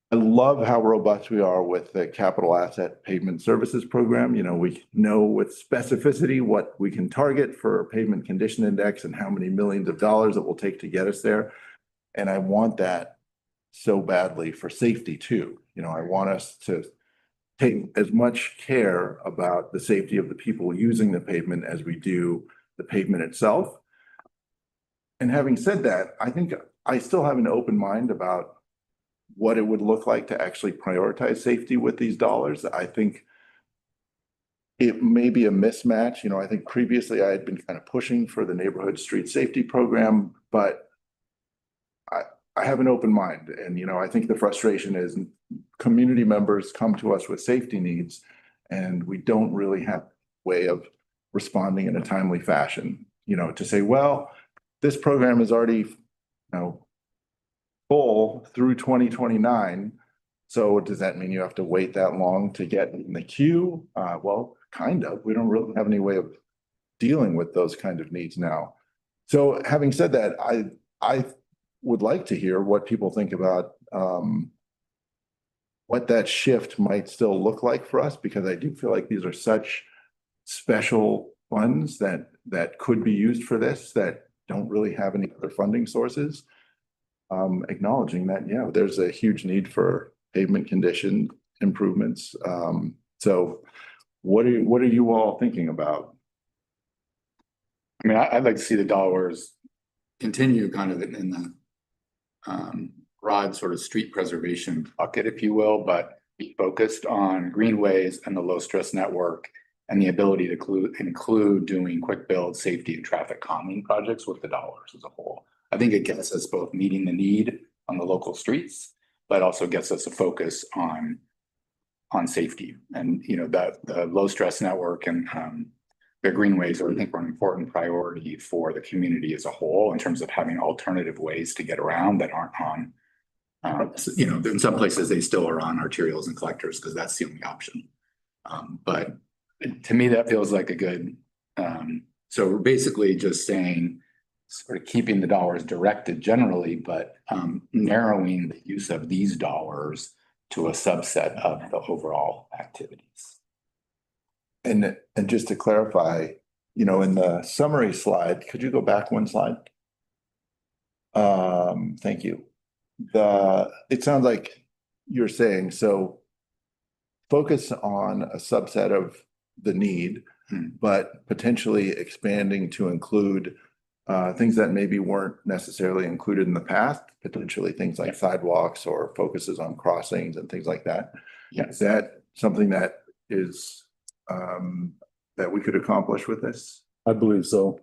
Speaker 1: I love how robust we are with the capital asset pavement services program. We know with specificity what we can target for pavement condition index and how many millions of dollars it will take to get us there. And I want that so badly for safety too. I want us to take as much care about the safety of the people using the pavement as we do the pavement itself. And having said that, I think I still have an open mind about what it would look like to actually prioritize safety with these dollars. I think it may be a mismatch. I think previously I had been kind of pushing for the neighborhood street safety program, but I have an open mind. And, I think the frustration is community members come to us with safety needs, and we don't really have a way of responding in a timely fashion, to say, well, this program is already, full through 2029. So does that mean you have to wait that long to get in the queue? Well, kind of. We don't really have any way of dealing with those kind of needs now. So having said that, I would like to hear what people think about what that shift might still look like for us, because I do feel like these are such special funds that could be used for this that don't really have any other funding sources. Acknowledging that, yeah, there's a huge need for pavement condition improvements. So what are you all thinking about?
Speaker 6: I mean, I'd like to see the dollars continue kind of in the broad sort of street preservation bucket, if you will, but be focused on greenways and the low stress network and the ability to include doing quick build, safety and traffic calming projects with the dollars as a whole. I think it gets us both meeting the need on the local streets, but also gets us a focus on safety. And, that the low stress network and the greenways are, I think, are an important priority for the community as a whole in terms of having alternative ways to get around that aren't on, in some places they still are on arterials and collectors because that's the only option. But to me, that feels like a good, so we're basically just saying, sort of keeping the dollars directed generally, but narrowing the use of these dollars to a subset of the overall activities.
Speaker 1: And just to clarify, in the summary slide, could you go back one slide? Thank you. It sounds like you're saying, so focus on a subset of the need, but potentially expanding to include things that maybe weren't necessarily included in the past, potentially things like sidewalks or focuses on crossings and things like that.
Speaker 6: Yes.
Speaker 1: Is that something that is that we could accomplish with this?
Speaker 8: I believe so.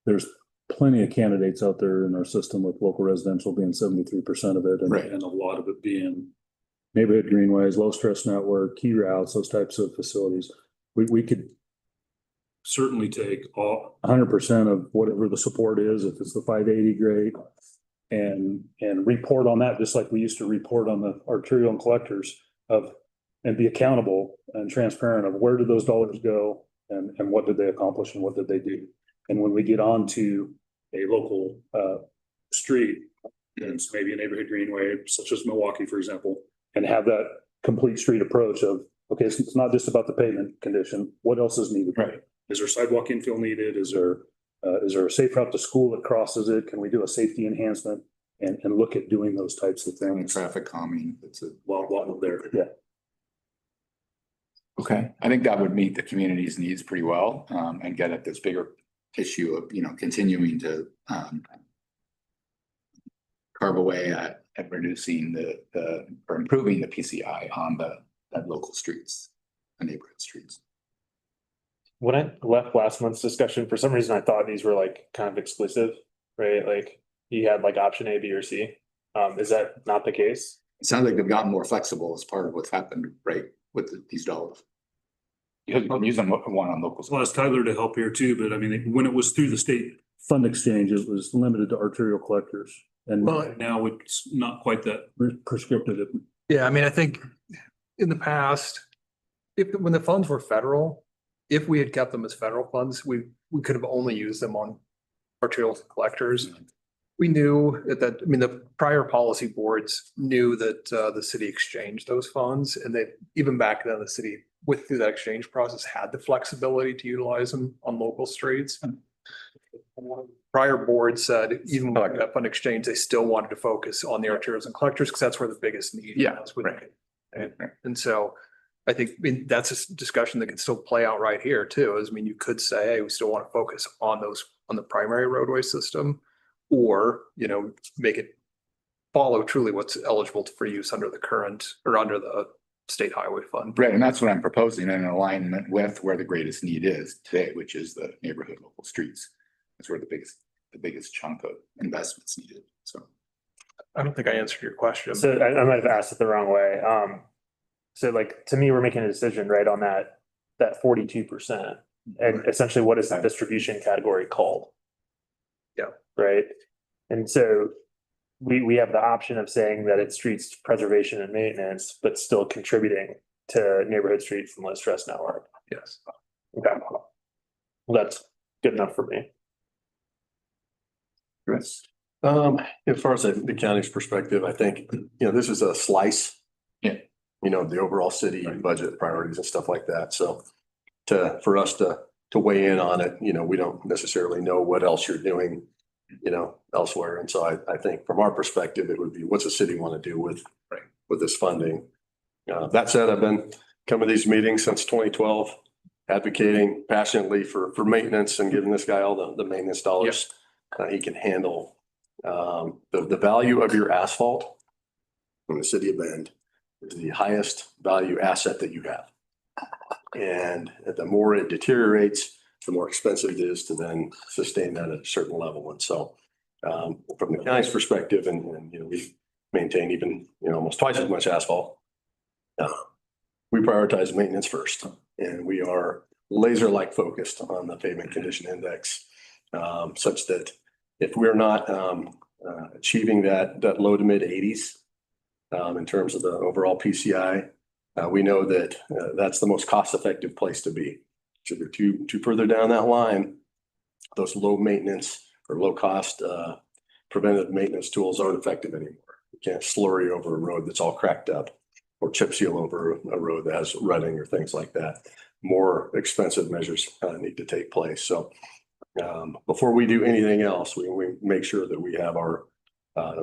Speaker 8: There's plenty of candidates out there in our system, with local residential being 73% of it, and a lot of it being neighborhood greenways, low stress network, key routes, those types of facilities. We could certainly take 100% of whatever the support is, if it's the 580, great. And report on that, just like we used to report on the arterial and collectors and be accountable and transparent of where did those dollars go and what did they accomplish and what did they do? And when we get on to a local street, and it's maybe a neighborhood greenway, such as Milwaukee, for example, and have that complete street approach of, okay, it's not just about the pavement condition. What else is needed?
Speaker 6: Right.
Speaker 8: Is there sidewalk infill needed? Is there a safe route to school that crosses it? Can we do a safety enhancement and look at doing those types of
Speaker 6: And
Speaker 8: things
Speaker 6: traffic calming, it's a
Speaker 8: while there? Yeah.
Speaker 6: okay. I think that would meet the community's needs pretty well, and get at this bigger issue of, continuing to, carve away at reducing or improving the PCI on that local streets, the neighborhood streets.
Speaker 4: When I left last month's discussion, for some reason, I thought these were like kind of exclusive, right? Like you had like option A, B, or C. Is that not the case?
Speaker 6: It sounds like they've gotten more flexible as part of what's happened, right, with these dollars. You can use them one on locals.
Speaker 8: Well, ask Tyler to help here too, but I mean, when it was through the state fund exchange, it was limited to arterial collectors. And
Speaker 2: Well,
Speaker 8: now it's not quite that prescriptive.
Speaker 2: Yeah, I mean, I think in the past, when the funds were federal, if we had kept them as federal funds, we could have only used them on arterial collectors. We knew that, I mean, the prior policy boards knew that the city exchanged those funds, and they, even back then, the city through that exchange process had the flexibility to utilize them on local streets. Prior boards said even with that fund exchange, they still wanted to focus on the arterials and collectors because that's where the biggest need was. And so I think, I mean, that's a discussion that can still play out right here too. Is, I mean, you could say, hey, we still want to focus on the primary roadway system, or, make it follow truly what's eligible for use under the current or under the state highway fund.
Speaker 6: Right, and that's what I'm proposing in alignment with where the greatest need is today, which is the neighborhood local streets. That's where the biggest chunk of investments needed, so.
Speaker 2: I don't think I answered your question.
Speaker 4: So I might have asked it the wrong way. So like, to me, we're making a decision, right, on that 42%. And essentially, what is the distribution category called?
Speaker 2: Yeah.
Speaker 4: Right. And so we have the option of saying that it's streets preservation and maintenance, but still contributing to neighborhood streets and low stress network.
Speaker 2: Yes.
Speaker 4: Okay. Well, that's good enough for me.
Speaker 6: Chris?
Speaker 5: As far as the county's perspective, I think, this is a slice.
Speaker 6: Yeah.
Speaker 5: The overall city budget priorities and stuff like that. So for us to weigh in on it, we don't necessarily know what else you're doing, elsewhere. And so I think from our perspective, it would be, what's the city want to do with this funding? That said, I've been coming to these meetings since 2012, advocating passionately for maintenance and giving this guy all the maintenance dollars he can handle. The value of your asphalt in the city of Bend is the highest value asset that you have. And the more it deteriorates, the more expensive it is to then sustain that at a certain level. And so from the county's perspective, and we maintain even, almost twice as much asphalt. We prioritize maintenance first, and we are laser-like focused on the pavement condition index, such that if we're not achieving that low to mid 80s in terms of the overall PCI, we know that that's the most cost-effective place to be. So if you're too further down that line, those low maintenance or low cost preventative maintenance tools aren't effective anymore. You can't slurry over a road that's all cracked up, or chip seal over a road that has rutting or things like that. More expensive measures need to take place. So before we do anything else, we make sure that we have our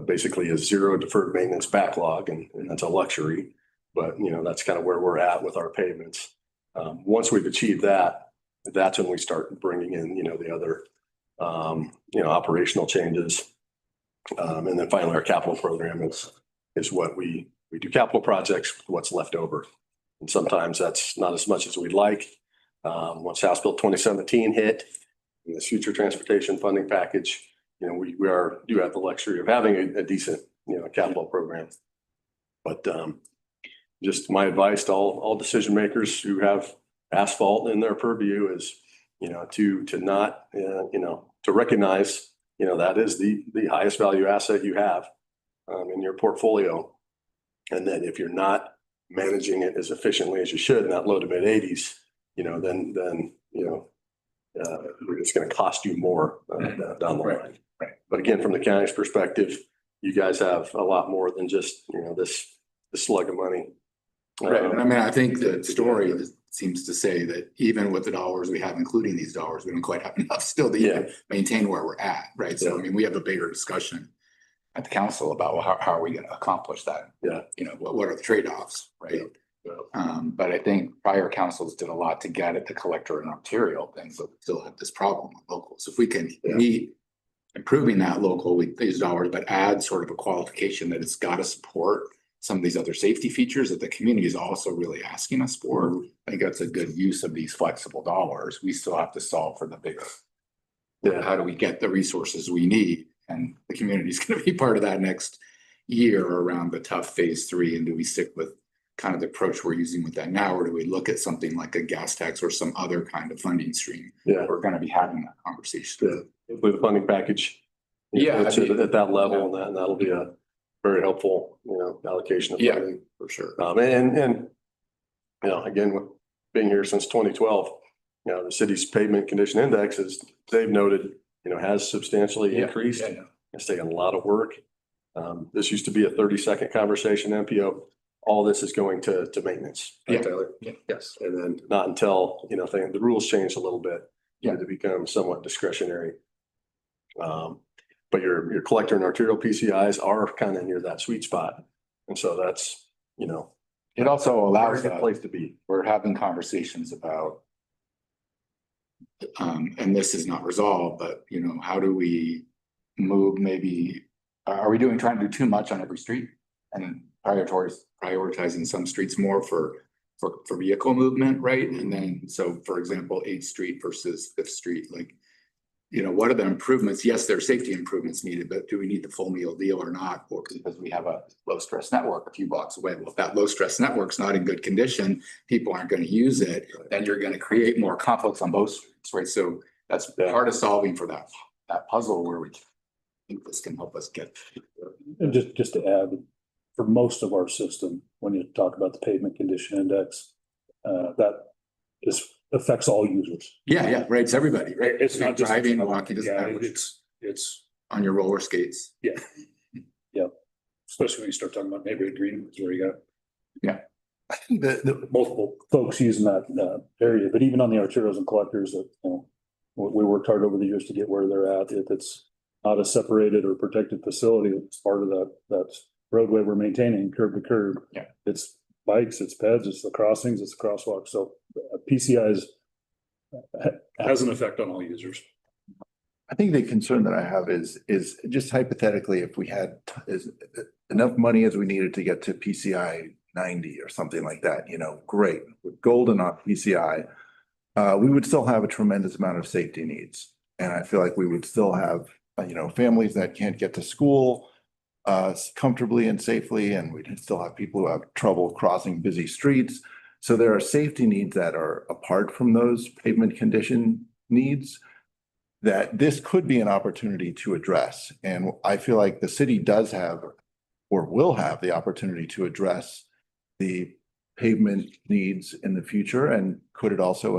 Speaker 5: basically a zero deferred maintenance backlog, and that's a luxury. But that's kind of where we're at with our pavements. Once we've achieved that, that's when we start bringing in the other operational changes. And then finally, our capital program is what we do capital projects with what's left over. And sometimes that's not as much as we'd like. Once House Bill 2017 hit, in this future transportation funding package, we do have the luxury of having a decent, capital program. But just my advice to all decision makers who have asphalt in their purview is to not, to recognize, that is the highest value asset you have in your portfolio. And then if you're not managing it as efficiently as you should in that low to mid 80s, then it's going to cost you more down the line.
Speaker 6: Right.
Speaker 5: But again, from the county's perspective, you guys have a lot more than just, this slug of money.
Speaker 6: Right, and I mean, I think the story seems to say that even with the dollars we have, including these dollars, we don't quite have enough still to even maintain where we're at, right? So I mean, we have a bigger discussion at the council about, well, how are we gonna accomplish that?
Speaker 5: Yeah.
Speaker 6: What are the trade-offs, right? But I think prior councils did a lot to get at the collector and arterial things, but we still have this problem with locals. If we can meet improving that local with these dollars, but add sort of a qualification that it's gotta support some of these other safety features that the community is also really asking us for. I think that's a good use of these flexible dollars. We still have to solve for the bigger. How do we get the resources we need? And the community is going to be part of that next year around the tough phase 3. And do we stick with kind of the approach we're using with that now, or do we look at something like a gas tax or some other kind of funding stream? We're going to be having that conversation.
Speaker 5: With the funding package. At that level, and that'll be a very helpful, allocation of funding for sure. And again, being here since 2012, the city's pavement condition index, as Dave noted, has substantially increased. It's taken a lot of work. This used to be a 30-second conversation, MPO. All this is going to maintenance. Right, Tyler?
Speaker 6: Yes.
Speaker 5: And then not until, the rules changed a little bit to become somewhat discretionary. But your collector and arterial PCIs are kind of near that sweet spot. And so that's,
Speaker 6: it also allows
Speaker 5: a place to be.
Speaker 6: We're having conversations about, and this is not resolved, but how do we move, maybe, are we trying to do too much on every street and prioritizing some streets more for vehicle movement, right? And then, so for example, 8th Street versus 5th Street, like, what are the improvements? Yes, there are safety improvements needed, but do we need the full meal deal or not? Or because we have a low stress network a few blocks away. Well, if that low stress network's not in good condition, people aren't going to use it, then you're going to create more conflicts on both streets, right? So that's part of solving for that puzzle where we think this can help us get.
Speaker 8: And just to add, for most of our system, when you talk about the pavement condition index, that affects all users.
Speaker 6: Yeah, right. It's everybody, right?
Speaker 8: It's not just
Speaker 6: driving, walking,
Speaker 8: it's
Speaker 6: on your roller skates.
Speaker 8: Yeah. Especially when you start talking about neighborhood green, where you got. I think the multiple folks using that area, but even on the arterials and collectors that, we worked hard over the years to get where they're at. It's not a separated or protected facility. It's part of that roadway we're maintaining curb to curb.
Speaker 6: Yeah.
Speaker 8: It's bikes, it's peds, it's the crossings, it's the crosswalks. So PCI has an effect on all users.
Speaker 1: I think the concern that I have is just hypothetically, if we had enough money as we needed to get to PCI 90 or something like that, great, we're golden on PCI, we would still have a tremendous amount of safety needs. And I feel like we would still have, families that can't get to school comfortably and safely, and we'd still have people who have trouble crossing busy streets. So there are safety needs that are apart from those pavement condition needs that this could be an opportunity to address. And I feel like the city does have or will have the opportunity to address the pavement needs in the future. And could it also,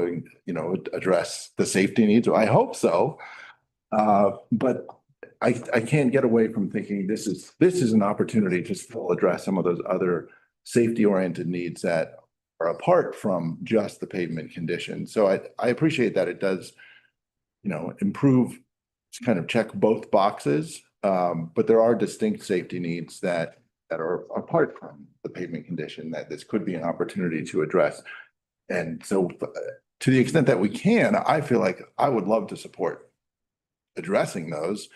Speaker 1: address the safety needs? I hope so. But I can't get away from thinking this is an opportunity to still address some of those other safety oriented needs that are apart from just the pavement condition. So I appreciate that it does, improve, kind of check both boxes. But there are distinct safety needs that are apart from the pavement condition that this could be an opportunity to address. And so to the extent that we can, I feel like I would love to support addressing those.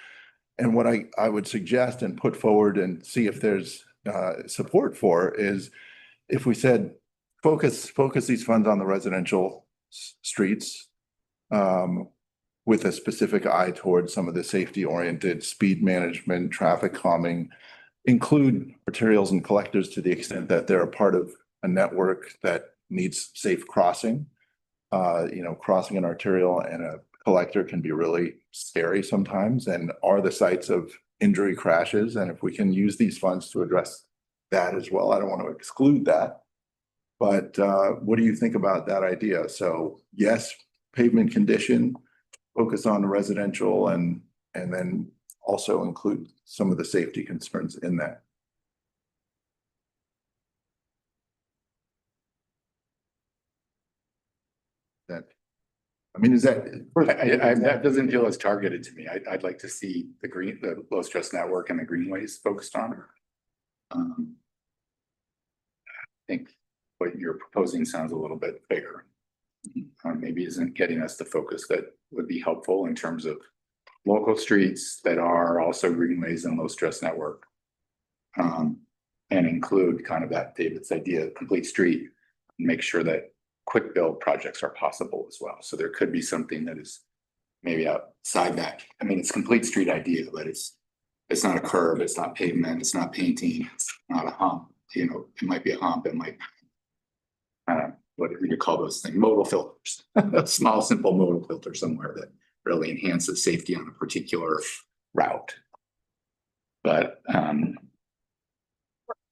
Speaker 1: And what I would suggest and put forward and see if there's support for is if we said, focus these funds on the residential streets with a specific eye towards some of the safety oriented speed management, traffic calming, include arterials and collectors to the extent that they're a part of a network that needs safe crossing. crossing an arterial and a collector can be really scary sometimes and are the sites of injury crashes. And if we can use these funds to address that as well, I don't want to exclude that. But what do you think about that idea? So yes, pavement condition, focus on the residential and then also include some of the safety concerns in that. I mean, is that?
Speaker 6: That doesn't feel as targeted to me. I'd like to see the low stress network and the greenways focused on. I think what you're proposing sounds a little bit bigger. Or maybe isn't getting us the focus that would be helpful in terms of local streets that are also greenways and low stress network. And include kind of that David's idea of complete street, and make sure that quick build projects are possible as well. So there could be something that is maybe outside that. I mean, it's complete street idea, but it's not a curb, it's not pavement, it's not painting, it's not a hump. You know, it might be a hump, it might what do you call those things? Modal filters. A small, simple modal filter somewhere that really enhances safety on a particular route. But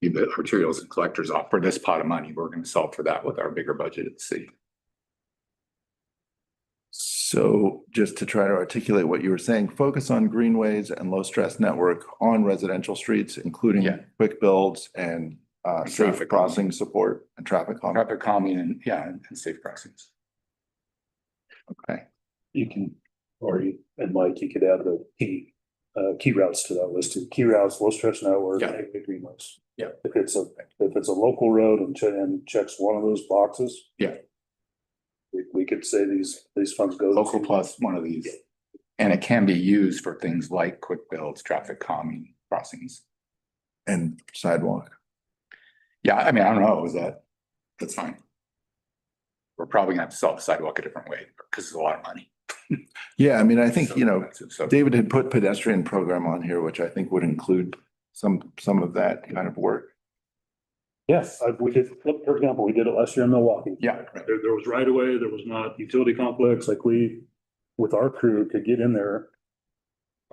Speaker 6: the arterials and collectors off for this pot of money, we're going to solve for that with our bigger budget at the city.
Speaker 1: So just to try to articulate what you were saying, focus on greenways and low stress network on residential streets, including quick builds and safe crossing support and traffic calming.
Speaker 6: Traffic calming and safe crossings.
Speaker 1: Okay.
Speaker 8: You can, and Mike, you could add the key routes to that list too. Key routes, low stress network, and the greenways.
Speaker 6: Yeah.
Speaker 8: If it's a local road and checks one of those boxes.
Speaker 6: Yeah.
Speaker 8: We could say these funds go.
Speaker 6: Local plus one of these. And it can be used for things like quick builds, traffic calming, crossings.
Speaker 1: And sidewalk.
Speaker 6: Yeah, I mean, I don't know, that's fine. We're probably gonna have to solve the sidewalk a different way because it's a lot of money.
Speaker 1: Yeah, I mean, I think,
Speaker 6: So
Speaker 1: David had put pedestrian program on here, which I think would include some of that kind of work.
Speaker 8: Yes, we did, for example, we did it last year in Milwaukee.
Speaker 6: yeah, right.
Speaker 8: There was right away, there was not utility complex, like we, with our crew, could get in there.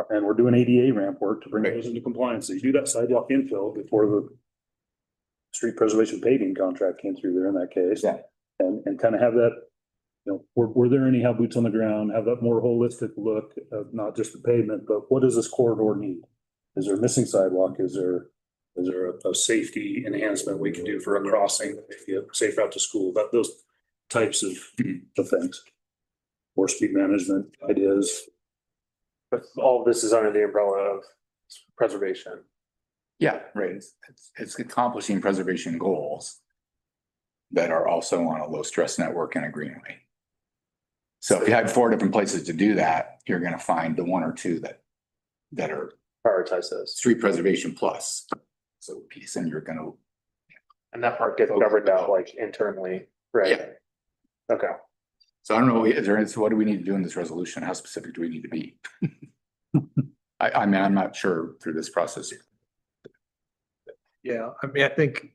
Speaker 8: And we're doing ADA ramp work to bring those into compliance. So you do that sidewalk infill before the street preservation paving contract came through there in that case.
Speaker 6: Yeah.
Speaker 8: And kind of have that, were there any boots on the ground, have that more holistic look of not just the pavement, but what does this corridor need? Is there a missing sidewalk? Is there a safety enhancement we can do for a crossing, maybe a safe route to school, those types of things. More speed management ideas.
Speaker 4: But all of this is under the umbrella of preservation.
Speaker 6: Yeah, right. It's accomplishing preservation goals that are also on a low stress network and a greenway. So if you had 4 different places to do that, you're going to find the 1 or 2 that are
Speaker 4: Prioritize those.
Speaker 6: street preservation plus. So piece, and you're going to.
Speaker 4: And that part gets governed out like internally, right?
Speaker 6: Yeah.
Speaker 4: Okay.
Speaker 6: So I don't know, so what do we need to do in this resolution? How specific do we need to be? I mean, I'm not sure through this process.
Speaker 2: Yeah, I mean, I think,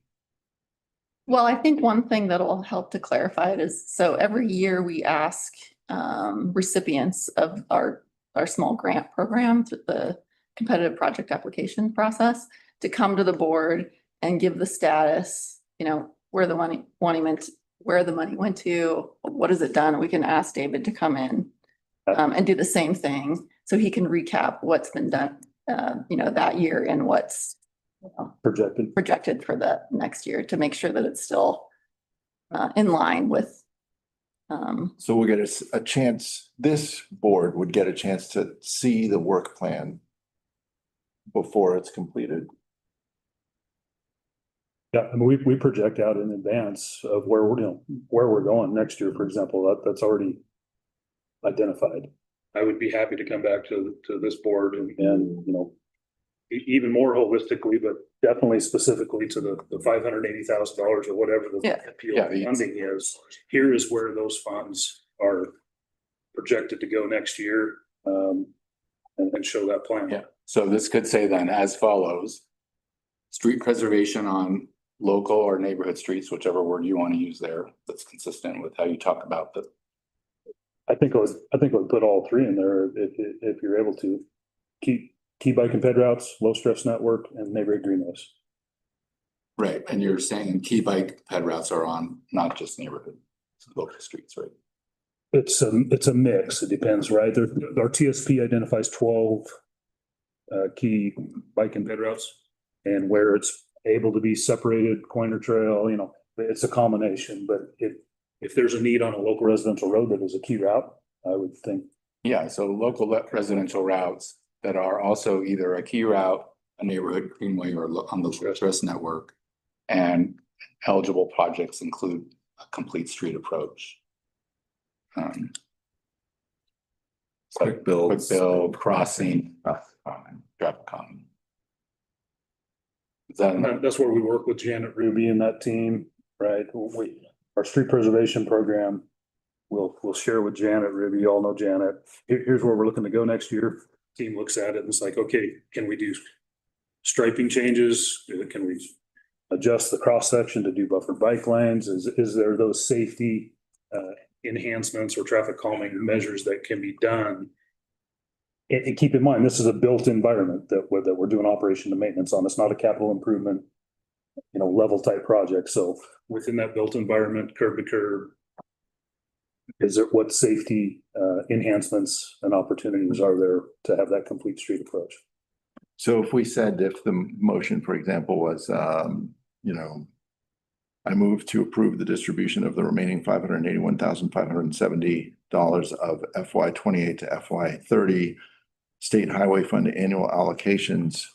Speaker 7: Well, I think one thing that'll help to clarify it is, so every year we ask recipients of our small grant program through the competitive project application process to come to the board and give the status, where the money went to, what has it done? We can ask David to come in and do the same thing, so he can recap what's been done, that year and what's projected for the next year, to make sure that it's still in line with.
Speaker 1: So we'll get a chance, this board would get a chance to see the work plan before it's completed.
Speaker 8: Yeah, I mean, we project out in advance of where we're going next year, for example, that's already identified. I would be happy to come back to this board and even more holistically, but definitely specifically to the $580,000 or whatever the MPO funding is. Here is where those funds are projected to go next year, and show that plan.
Speaker 6: Yeah, so this could say then as follows: street preservation on local or neighborhood streets, whichever word you want to use there, that's consistent with how you talk about the
Speaker 8: I think I would put all three in there if you're able to. Key bike and ped routes, low stress network, and neighborhood greenways.
Speaker 6: Right, and you're saying key bike ped routes are on not just neighborhood, local streets, right?
Speaker 8: It's a mix. It depends, right? Our TSP identifies 12 key bike and ped routes, and where it's able to be separated, Coiner Trail, it's a combination, but if there's a need on a local residential road that is a key route, I would think.
Speaker 6: Yeah, so local residential routes that are also either a key route, a neighborhood greenway, or on the stress network. And eligible projects include a complete street approach.
Speaker 1: Quick builds.
Speaker 6: Quick build, crossing, traffic calming. Is that,
Speaker 8: That's where we work with Janet Ruby and that team, right? Our street preservation program, we'll share with Janet Ruby. You all know Janet. Here's where we're looking to go next year. Team looks at it and it's like, okay, can we do striping changes? Can we adjust the cross section to do buffered bike lanes? Is there those safety enhancements or traffic calming measures that can be done? And keep in mind, this is a built environment that we're doing operation and maintenance on. It's not a capital improvement, level type project. So within that built environment, curb to curb, is there what safety enhancements and opportunities are there to have that complete street approach?
Speaker 1: So if we said, if the motion, for example, was, I move to approve the distribution of the remaining $581,570 of FY 28 to FY 30 state highway fund annual allocations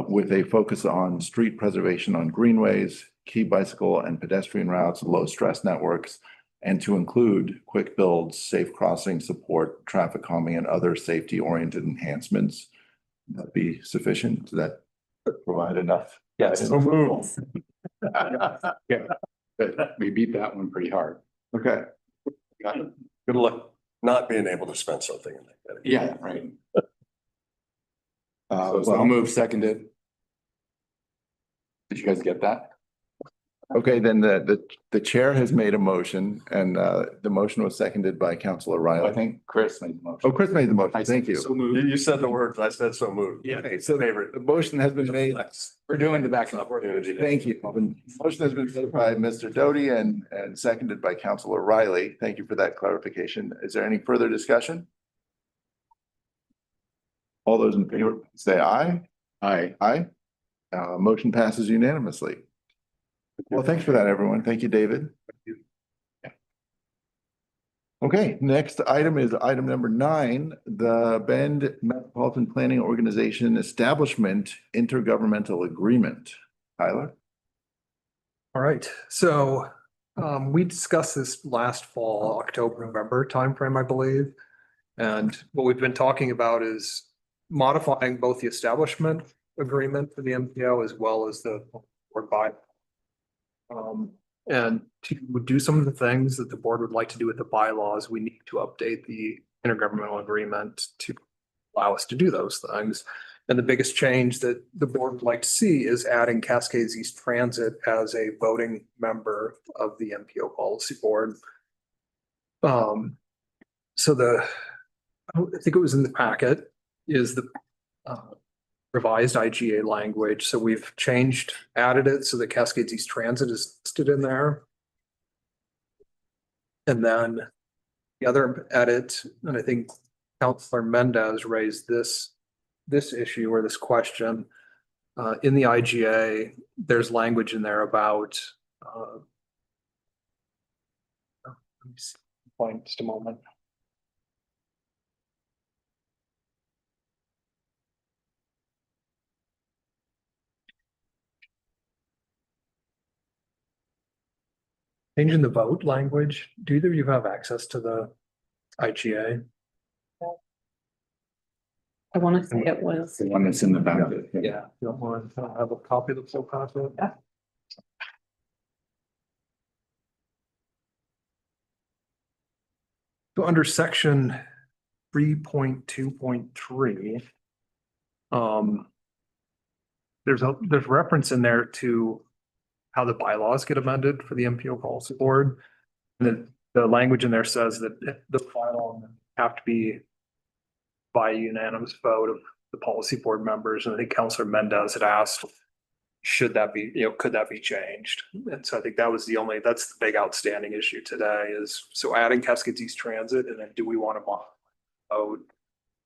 Speaker 1: with a focus on street preservation on greenways, key bicycle and pedestrian routes, low stress networks, and to include quick builds, safe crossing support, traffic calming, and other safety oriented enhancements. That'd be sufficient. Does that provide enough?
Speaker 6: Yes.
Speaker 1: So move.
Speaker 6: yeah, but we beat that one pretty hard.
Speaker 1: Okay.
Speaker 5: Good luck not being able to spend something in that.
Speaker 6: Yeah, right. So
Speaker 1: Well,
Speaker 6: I'll move seconded. Did you guys get that?
Speaker 1: okay, then the chair has made a motion and the motion was seconded by Councilor
Speaker 6: I
Speaker 1: Riley.
Speaker 6: think Chris made the motion.
Speaker 1: Oh, Chris made the motion.
Speaker 6: I
Speaker 1: Thank you.
Speaker 6: So moved.
Speaker 5: You said the words, I said so moved.
Speaker 6: Yeah.
Speaker 1: Okay, so the motion has been made.
Speaker 6: We're doing the back and forth.
Speaker 1: Thank you. The motion has been made by Mr. Doty and seconded by Councilor Riley. Thank you for that clarification. Is there any further discussion? All those in favor, say aye.
Speaker 6: Aye.
Speaker 1: Aye. Motion passes unanimously. Well, thanks for that, everyone. Thank you, David. Okay, next item is item number 9, the Bend Metropolitan Planning Organization Establishment Intergovernmental Agreement. Tyler?
Speaker 2: All right, so we discussed this last fall, October, November timeframe, I believe. And what we've been talking about is modifying both the establishment agreement for the MPO as well as the board by. And to do some of the things that the board would like to do with the bylaws, we need to update the intergovernmental agreement to allow us to do those things. And the biggest change that the board would like to see is adding Cascades East Transit as a voting member of the MPO policy board. So I think it was in the packet, is the revised IGA language. So we've added it so that Cascades East Transit is listed in there. And then the other edit, and I think Councilor Mendez raised this issue or this question. In the IGA, there's language in there about let me see, point just a moment. Changing the vote language. Do either of you have access to the IGA?
Speaker 3: I want to say it was.
Speaker 6: The one that's in the back.
Speaker 2: Yeah. You don't want to have a copy of the full content?
Speaker 3: Yeah.
Speaker 2: So under section 3.2.3, there's reference in there to how the bylaws get amended for the MPO policy board. And then the language in there says that the bylaw have to be by unanimous vote of the policy board members. And I think Counselor Mendez had asked, should that be, could that be changed? And so I think that's the big outstanding issue today is, so adding Cascades East Transit, and then do we want to vote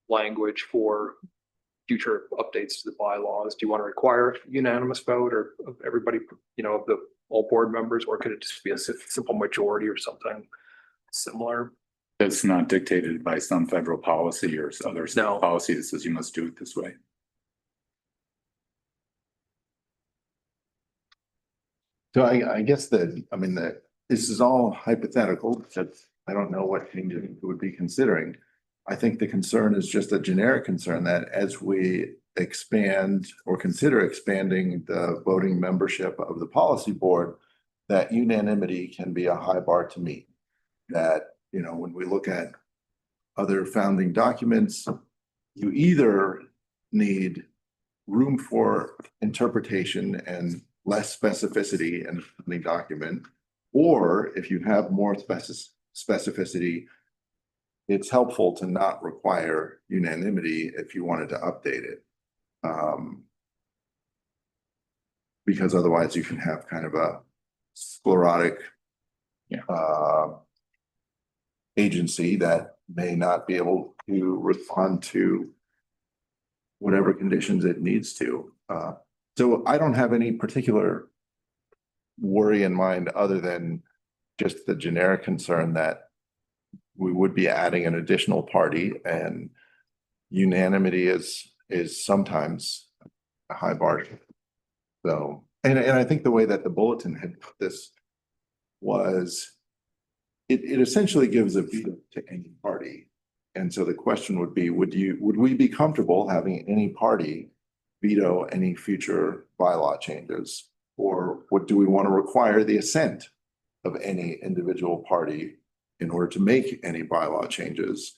Speaker 2: language for future updates to the bylaws? Do you want to require unanimous vote or of everybody, of the all board members, or could it just be a simple majority or something similar?
Speaker 6: It's not dictated by some federal policy or other state
Speaker 2: No.
Speaker 6: policy that says you must do it this way.
Speaker 1: So I guess that this is all hypothetical, that I don't know what changes we would be considering. I think the concern is just a generic concern that as we expand or consider expanding the voting membership of the policy board, that unanimity can be a high bar to meet. That, when we look at other founding documents, you either need room for interpretation and less specificity in the document, or if you have more specificity, it's helpful to not require unanimity if you wanted to update it. Because otherwise you can have kind of a sclerotic agency that may not be able to respond to whatever conditions it needs to. So I don't have any particular worry in mind other than just the generic concern that we would be adding an additional party, and unanimity is sometimes a high bar. So, and I think the way that the bulletin had put this was it essentially gives a veto to any party. And so the question would be, would we be comfortable having any party veto any future bylaw changes? Or do we want to require the assent of any individual party in order to make any bylaw changes?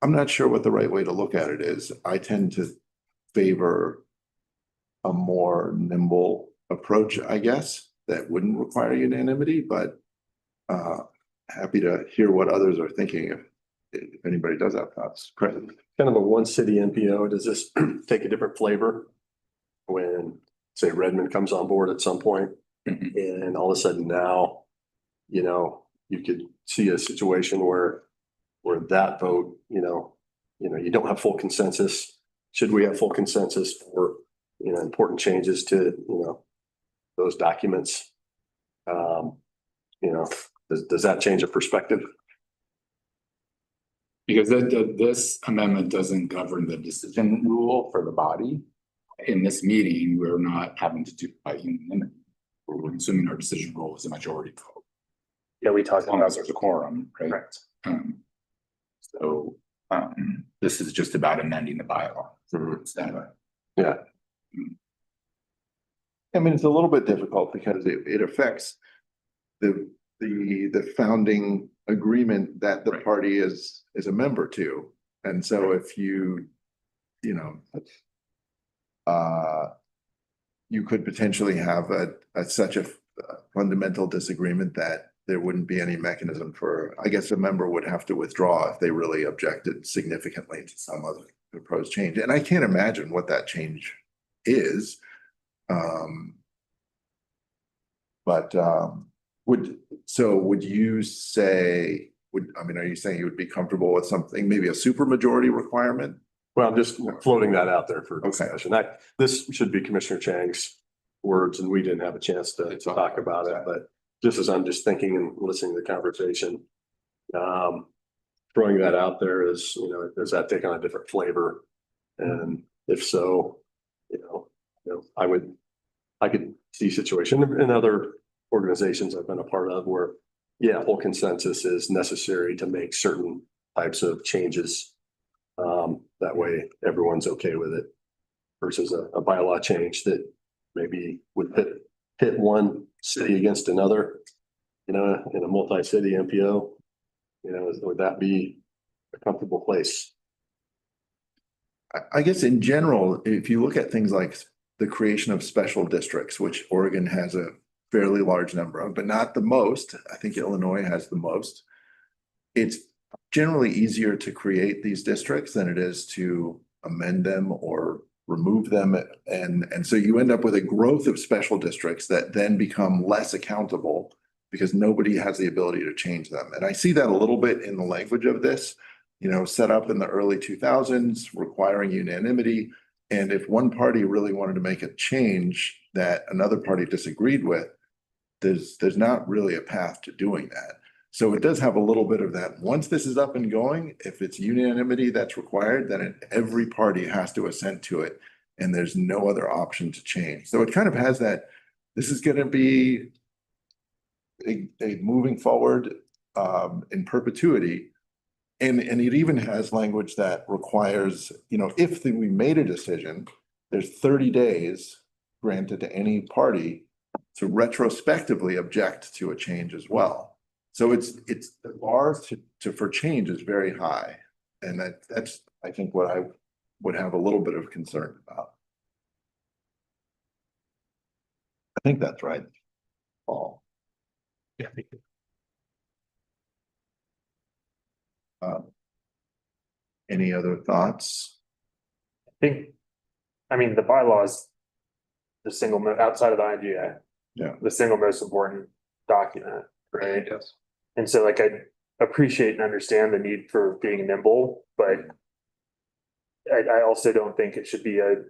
Speaker 1: I'm not sure what the right way to look at it is. I tend to favor a more nimble approach, I guess, that wouldn't require unanimity, but happy to hear what others are thinking if anybody does have thoughts. Correct.
Speaker 5: Kind of a one city MPO, does this take a different flavor when, say, Redmond comes on board at some point? And all of a sudden now, you could see a situation where that vote, you don't have full consensus. Should we have full consensus for, important changes to, those documents? Does that change a perspective?
Speaker 6: Because this amendment doesn't govern the decision rule for the body. In this meeting, we're not having to do it by unanimity. We're assuming our decision rule is a majority vote.
Speaker 4: Yeah, we
Speaker 6: As
Speaker 4: talked
Speaker 6: long
Speaker 4: about
Speaker 6: as there's a quorum, right?
Speaker 4: correct.
Speaker 6: So this is just about amending the bylaw.
Speaker 5: Yeah.
Speaker 1: I mean, it's a little bit difficult because it affects the founding agreement that the party is a member to. And so if you could potentially have such a fundamental disagreement that there wouldn't be any mechanism for, I guess a member would have to withdraw if they really objected significantly to some other proposed change. And I can't imagine what that change is. Would you say, are you saying you would be comfortable with something, maybe a supermajority requirement?
Speaker 5: Well, I'm just floating that out there for discussion. This should be Commissioner Chang's words, and we didn't have a chance to talk about it, but just as I'm just thinking and listening to the conversation, throwing that out there is, does that take on a different flavor? And if so, I could see situation in other organizations I've been a part of where, full consensus is necessary to make certain types of changes. That way everyone's okay with it versus a bylaw change that maybe would pit one city against another, in a multi-city MPO, would that be a comfortable place?
Speaker 1: I guess in general, if you look at things like the creation of special districts, which Oregon has a fairly large number of, but not the most. I think Illinois has the most. It's generally easier to create these districts than it is to amend them or remove them. And so you end up with a growth of special districts that then become less accountable because nobody has the ability to change them. And I see that a little bit in the language of this, set up in the early 2000s, requiring unanimity. And if one party really wanted to make a change that another party disagreed with, there's not really a path to doing that. So it does have a little bit of that. Once this is up and going, if it's unanimity that's required, then every party has to assent to it. And there's no other option to change. So it kind of has that, this is going to be a moving forward in perpetuity. And it even has language that requires, if we made a decision, there's 30 days granted to any party to retrospectively object to a change as well. So it's the bar for change is very high. And that's, I think, what I would have a little bit of concern about. I think that's right, Paul.
Speaker 2: Yeah. Thank you.
Speaker 1: Any other thoughts?
Speaker 4: I mean, the bylaws, outside of the IGA.
Speaker 1: Yeah.
Speaker 4: The single most important document, right?
Speaker 2: Yes.
Speaker 4: And so I appreciate and understand the need for being nimble, but I also don't think it should be a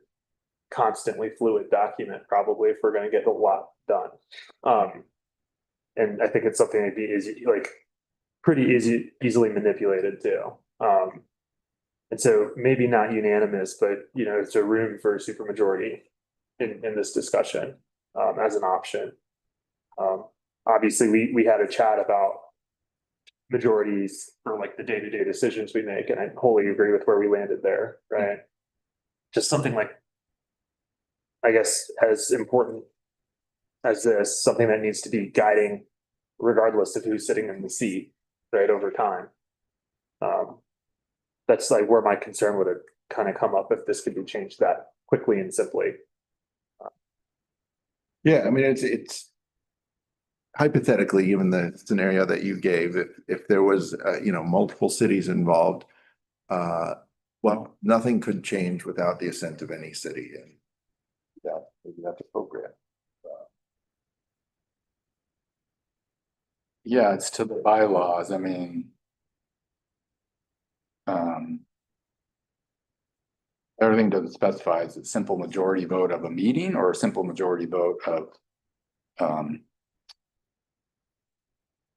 Speaker 4: constantly fluid document, probably, if we're gonna get a lot done. And I think it's something that'd be easily manipulated too. And so maybe not unanimous, but it's a room for a supermajority in this discussion as an option. Obviously we had a chat about majorities for the day-to-day decisions we make, and I wholly agree with where we landed there, right? Just something I guess as important as this, something that needs to be guiding regardless of who's sitting in the seat, right, over time. That's where my concern would have kind of come up if this could be changed that quickly and simply.
Speaker 1: Yeah, I mean, it's hypothetically, even the scenario that you gave, if there was, multiple cities involved, well, nothing could change without the assent of any city. And maybe that's appropriate.
Speaker 6: Yeah, it's to the bylaws. I mean, everything doesn't specify, is it simple majority vote of a meeting or a simple majority vote of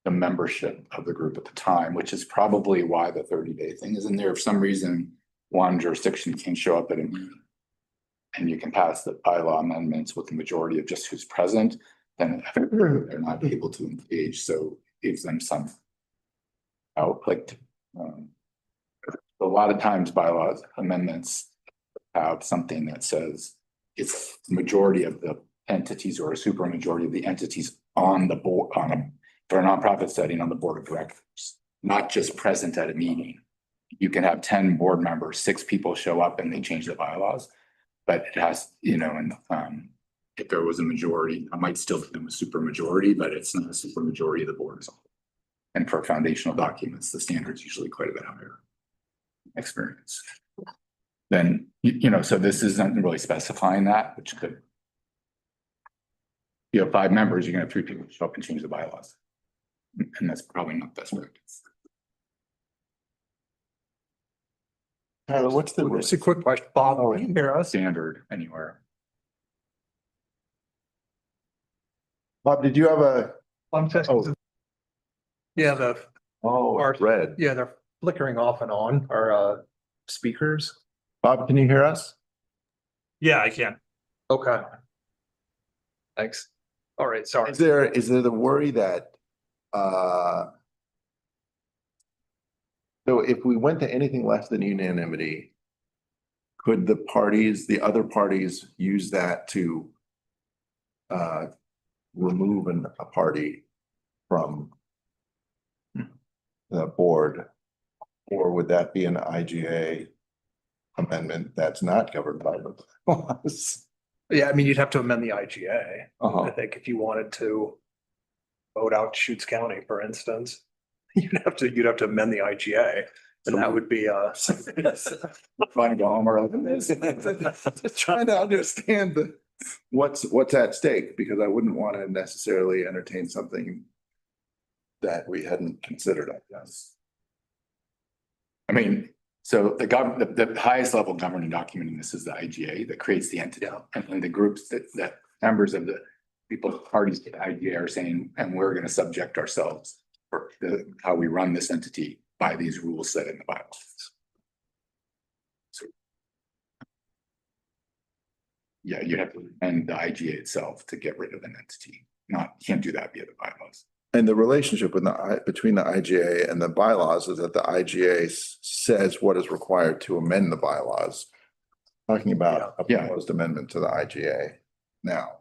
Speaker 6: the membership of the group at the time, which is probably why the 30-day thing is in there. If some reason one jurisdiction can't show up at a meeting and you can pass the bylaw amendments with the majority of just who's present, then they're not able to engage. So it gives them some out. A lot of times bylaws amendments have something that says it's the majority of the entities or a super majority of the entities on the board, for a nonprofit setting, on the board of directors, not just present at a meeting. You can have 10 board members, 6 people show up and they change the bylaws, but it has, if there was a majority, I might still be a super majority, but it's not a super majority of the board. And for foundational documents, the standard's usually quite a bit higher experience. Then, so this isn't really specifying that, which could, 5 members, you're gonna have 3 people show up and change the bylaws. And that's probably not best practice.
Speaker 1: Tyler, what's the
Speaker 2: Just a quick question, Bob, can you hear us?
Speaker 6: Standard anywhere.
Speaker 1: Bob, did you have a?
Speaker 2: Oh. Yeah,
Speaker 1: Red.
Speaker 2: yeah, they're flickering off and on our speakers.
Speaker 1: Bob, can you hear us?
Speaker 2: Yeah, I can. Okay. Thanks. All right, sorry.
Speaker 1: Is there the worry that, so if we went to anything less than unanimity, could the other parties use that to remove a party from the board? Or would that be an IGA amendment that's not governed by the laws?
Speaker 2: Yeah, I mean, you'd have to amend the IGA. I
Speaker 1: Uh-huh.
Speaker 2: think if you wanted to vote out Shutes County, for instance, you'd have to amend the IGA. And that would be,
Speaker 1: Trying to go home early. Just trying to understand what's at stake, because I wouldn't want to necessarily entertain something that we hadn't considered, I guess.
Speaker 6: I mean, so the highest level governing document in this is the IGA that creates the entity. And then the groups that members of the people, parties to the IGA are saying, and we're gonna subject ourselves for how we run this entity by these rules set in the bylaws. So, yeah, you have to amend the IGA itself to get rid of an entity. You can't do that via the bylaws.
Speaker 1: And the relationship between the IGA and the bylaws is that the IGA says what is required to amend the bylaws. Talking about a
Speaker 6: Yeah.
Speaker 1: proposed amendment to the IGA now.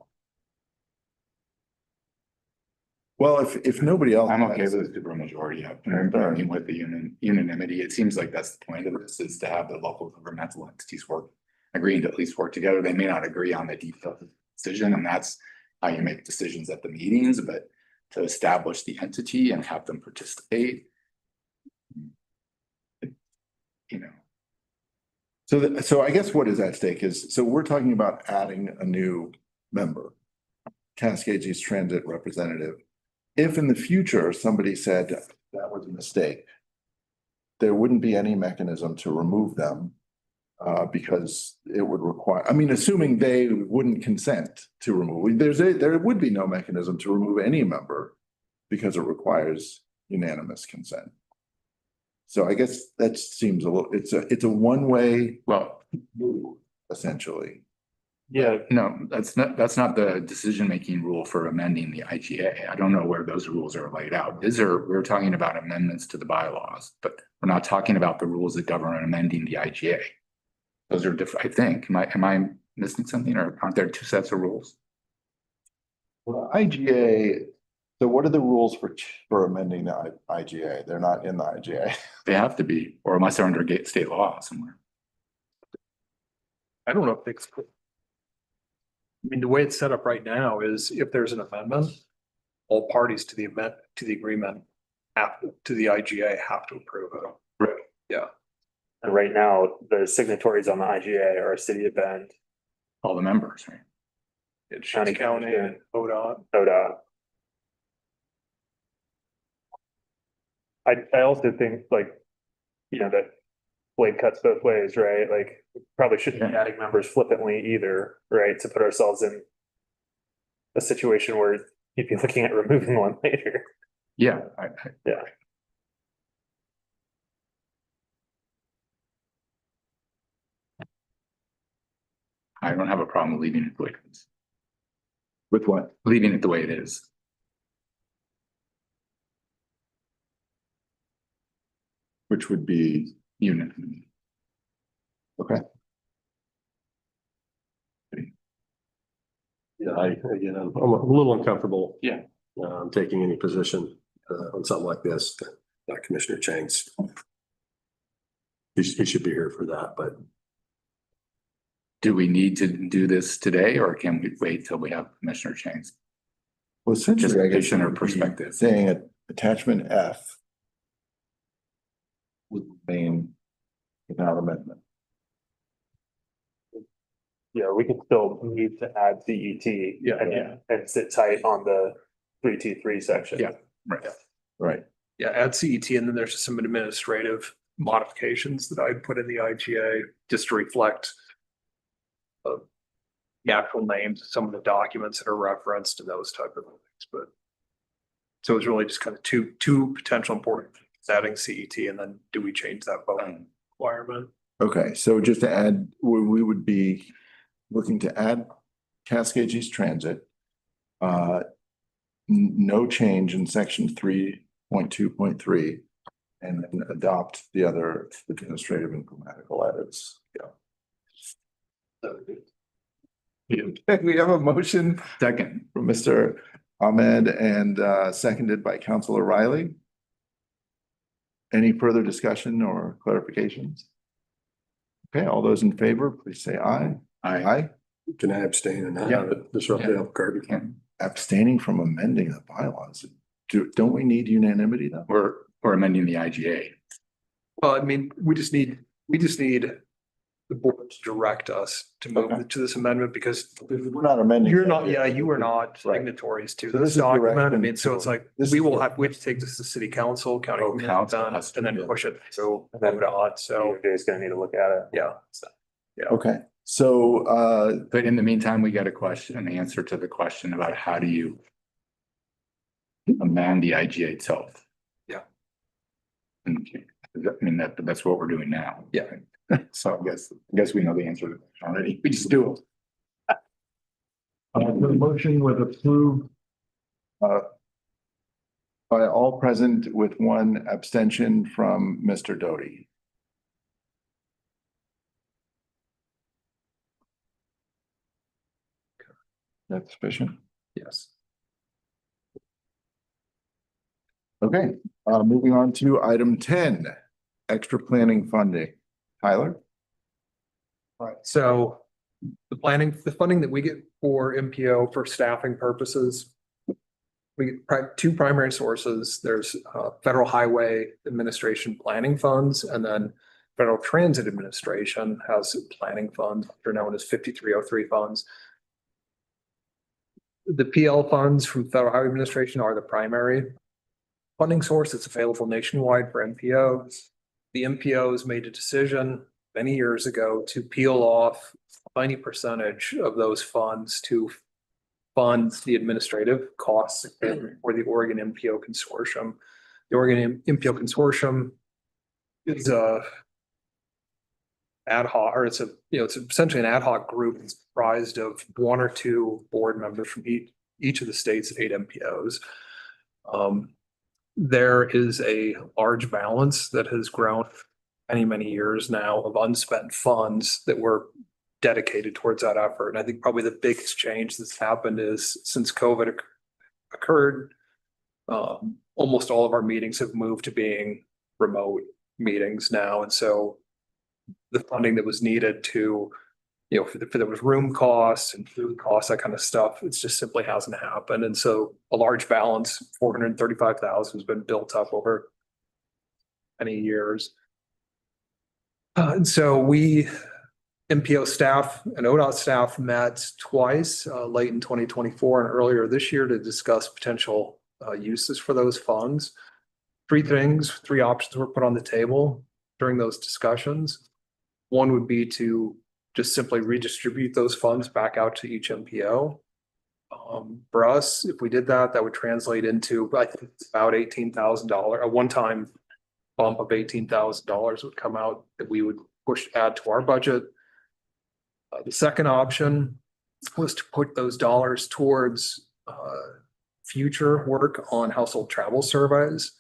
Speaker 1: Well, if nobody else.
Speaker 6: I'm okay with the supermajority. I'm with the unanimity. It seems like that's the point of this, is to have the local governmental entities agreeing to at least work together. They may not agree on the detailed decision, and that's how you make decisions at the meetings, but to establish the entity and have them participate. You know.
Speaker 1: So I guess what is at stake is, so we're talking about adding a new member, Cascade East Transit representative. If in the future somebody said that was a mistake, there wouldn't be any mechanism to remove them. Because it would require, I mean, assuming they wouldn't consent to remove, there would be no mechanism to remove any member because it requires unanimous consent. So I guess that seems a little, it's a one-way
Speaker 6: Well,
Speaker 1: essentially.
Speaker 4: yeah,
Speaker 6: no, that's not the decision-making rule for amending the IGA. I don't know where those rules are laid out. We're talking about amendments to the bylaws, but we're not talking about the rules that govern amending the IGA. Those are different, I think. Am I missing something, or aren't there two sets of rules?
Speaker 1: Well, IGA, so what are the rules for amending the IGA? They're not in the IGA.
Speaker 6: They have to be, or unless they're under state law somewhere.
Speaker 2: I don't know if it's. I mean, the way it's set up right now is if there's an amendment, all parties to the agreement to the IGA have to approve it.
Speaker 6: Right.
Speaker 2: Yeah.
Speaker 4: and right now, the signatories on the IGA are City of Bend,
Speaker 6: All the members, right?
Speaker 2: It's
Speaker 4: County
Speaker 2: County and
Speaker 4: Commission.
Speaker 2: ODOT.
Speaker 4: ODOT. I also think like, that blade cuts both ways, right? Like, we probably shouldn't be adding members flippantly either, right? To put ourselves in a situation where you'd be looking at removing one later.
Speaker 6: Yeah.
Speaker 4: Yeah.
Speaker 6: I don't have a problem leaving it the way it is.
Speaker 1: With what?
Speaker 6: Leaving it the way it is.
Speaker 1: Which would be,
Speaker 6: Unanimity.
Speaker 1: okay.
Speaker 10: Yeah, I'm a little uncomfortable.
Speaker 6: Yeah.
Speaker 10: Taking any position on something like this. Commissioner Chang's. He should be here for that, but
Speaker 6: Do we need to do this today, or can we wait till we have Commissioner Chang's
Speaker 1: Well, essentially, I guess.
Speaker 6: participation or perspective?
Speaker 1: Saying attachment F would remain without amendment.
Speaker 4: Yeah, we can still need to add CET.
Speaker 2: Yeah.
Speaker 4: And sit tight on the 3T3 section.
Speaker 6: Yeah. Right.
Speaker 1: Right.
Speaker 2: Yeah, add CET, and then there's just some administrative modifications that I'd put in the IGA just to reflect the actual names of some of the documents that are referenced and those type of things, but so it's really just kind of two potential important things, adding CET, and then do we change that voting requirement?
Speaker 1: Okay, so just to add, we would be looking to add Cascade East Transit. No change in section 3.2.3, and then adopt the other administrative and grammatical edits. Yeah. We have a motion
Speaker 6: Second.
Speaker 1: from Mr. Ahmed and seconded by Councilor Riley. Any further discussion or clarifications? Okay, all those in favor, please say aye.
Speaker 6: Aye.
Speaker 10: Can I abstain and not
Speaker 6: Yeah.
Speaker 10: have it disrupt the apple cart?
Speaker 1: Abstaining from amending the bylaws. Don't we need unanimity though?
Speaker 6: Or amending the IGA.
Speaker 2: Well, I mean, we just need the board to direct us to move
Speaker 1: Okay.
Speaker 2: to this amendment because
Speaker 1: We're not amending.
Speaker 2: you're not, yeah, you are not
Speaker 1: Right.
Speaker 2: signatories to
Speaker 1: So
Speaker 2: this
Speaker 1: this is
Speaker 2: document. I
Speaker 1: direction
Speaker 2: mean, so it's
Speaker 1: to-
Speaker 2: like,
Speaker 1: this
Speaker 2: we
Speaker 1: is
Speaker 2: will
Speaker 1: for-
Speaker 2: have, we have to take this to city council, county.
Speaker 6: Oh,
Speaker 2: commission,
Speaker 6: council has to,
Speaker 2: and then
Speaker 6: yeah.
Speaker 2: push it through and then on. So,
Speaker 4: DOJ is gonna need to look at it.
Speaker 2: yeah.
Speaker 1: Okay, so,
Speaker 6: But in the meantime, we got an answer to the question about how do you amend the IGA itself?
Speaker 2: Yeah.
Speaker 6: Okay, I mean, that's what we're doing now.
Speaker 2: Yeah.
Speaker 6: So I guess we know the answer to that already. We just do it.
Speaker 1: the motion was approved by all present with one abstention from Mr. Doty. That's sufficient?
Speaker 2: Yes.
Speaker 1: Okay, moving on to item 10, extra planning funding. Tyler?
Speaker 2: Right, so the funding that we get for MPO for staffing purposes. We get two primary sources. There's Federal Highway Administration planning funds, and then Federal Transit Administration has planning funds, they're known as 5303 funds. The PL funds from Federal Highway Administration are the primary funding source that's available nationwide for MPOs. The MPOs made a decision many years ago to peel off a tiny percentage of those funds to fund the administrative costs for the Oregon MPO Consortium. The Oregon MPO Consortium is a ad hoc, or it's essentially an ad hoc group. It's comprised of one or two board members from each of the state's 8 MPOs. There is a large balance that has grown many years now of unspent funds that were dedicated towards that effort. And I think probably the biggest change that's happened is since COVID occurred, almost all of our meetings have moved to being remote meetings now. And so the funding that was needed to, for there was room costs and food costs, that kind of stuff, it just simply hasn't happened. And so a large balance, 435,000, has been built up over many years. And so we, MPO staff and ODOT staff, met twice, late in 2024 and earlier this year, to discuss potential uses for those funds. Three options were put on the table during those discussions. One would be to just simply redistribute those funds back out to each MPO. For us, if we did that, that would translate into, I think it's about $18,000, a one-time bump of $18,000 would come out that we would add to our budget. The second option was to put those dollars towards future work on household travel surveys.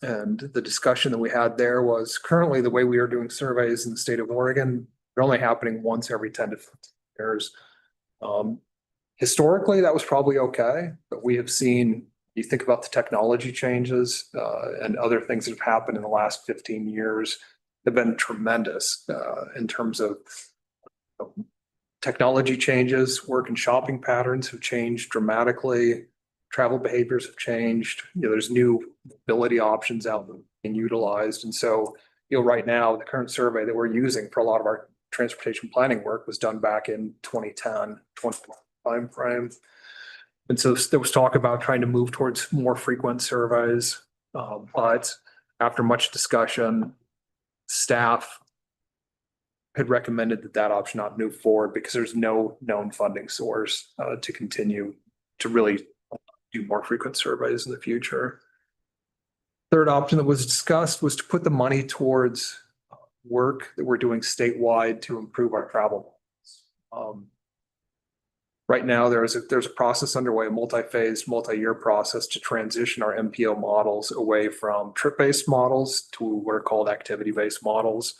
Speaker 2: And the discussion that we had there was, currently the way we are doing surveys in the state of Oregon, they're only happening once every 10 to 15 years. Historically, that was probably okay, but we have seen, you think about the technology changes and other things that have happened in the last 15 years have been tremendous in terms of technology changes. Work and shopping patterns have changed dramatically. Travel behaviors have changed. There's new mobility options out there being utilized. And so, right now, the current survey that we're using for a lot of our transportation planning work was done back in 2010, 2021 timeframe. And so there was talk about trying to move towards more frequent surveys. But after much discussion, staff had recommended that option not move forward because there's no known funding source to continue to really do more frequent surveys in the future. Third option that was discussed was to put the money towards work that we're doing statewide to improve our travel. Right now, there's a process underway, a multi-phase, multi-year process to transition our MPO models away from trip-based models to what are called activity-based models.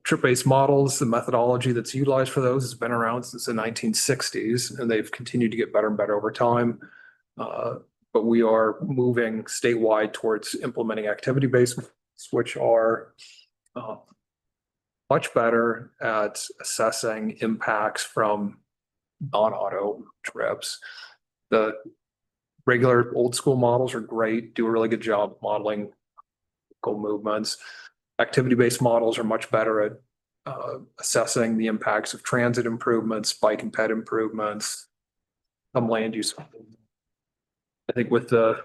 Speaker 2: Trip-based models, the methodology that's utilized for those has been around since the 1960s, and they've continued to get better and better over time. But we are moving statewide towards implementing activity-based, which are much better at assessing impacts from non-auto trips. The regular old school models are great, do a really good job modeling vehicle movements. Activity-based models are much better at assessing the impacts of transit improvements, bike and ped improvements, some land use. I think with the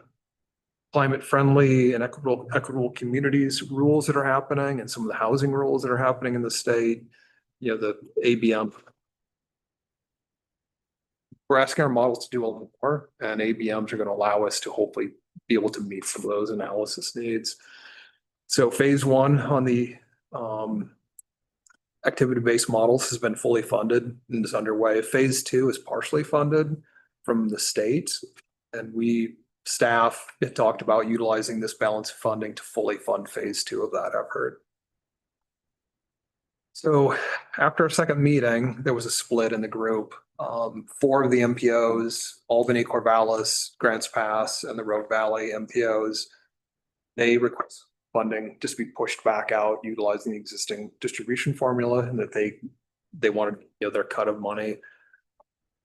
Speaker 2: climate friendly and equitable communities rules that are happening and some of the housing rules that are happening in the state, the ABM. We're asking our models to do a little more, and ABMs are going to allow us to hopefully be able to meet some of those analysis needs. So phase one on the activity-based models has been fully funded and is underway. Phase two is partially funded from the state, and staff had talked about utilizing this balance of funding to fully fund phase two of that effort. So after our second meeting, there was a split in the group. 4 of the MPOs, Albany, Corvallis, Grants Pass, and the Rogue Valley MPOs, they request funding just be pushed back out utilizing the existing distribution formula, and that they wanted their cut of money.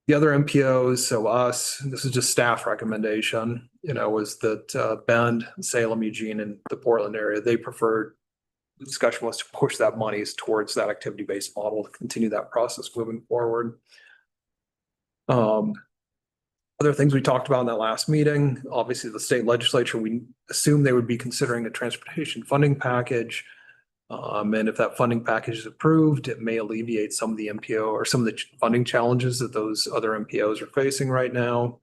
Speaker 2: The other MPOs, so us, this is just staff recommendation, was that Bend, Salem, Eugene, and the Portland area, they preferred, the discussion was to push that money towards that activity-based model to continue that process moving forward. Other things we talked about in that last meeting, obviously the state legislature, we assume they would be considering a transportation funding package. And if that funding package is approved, it may alleviate some of the MPO or some of the funding challenges that those other MPOs are facing right now.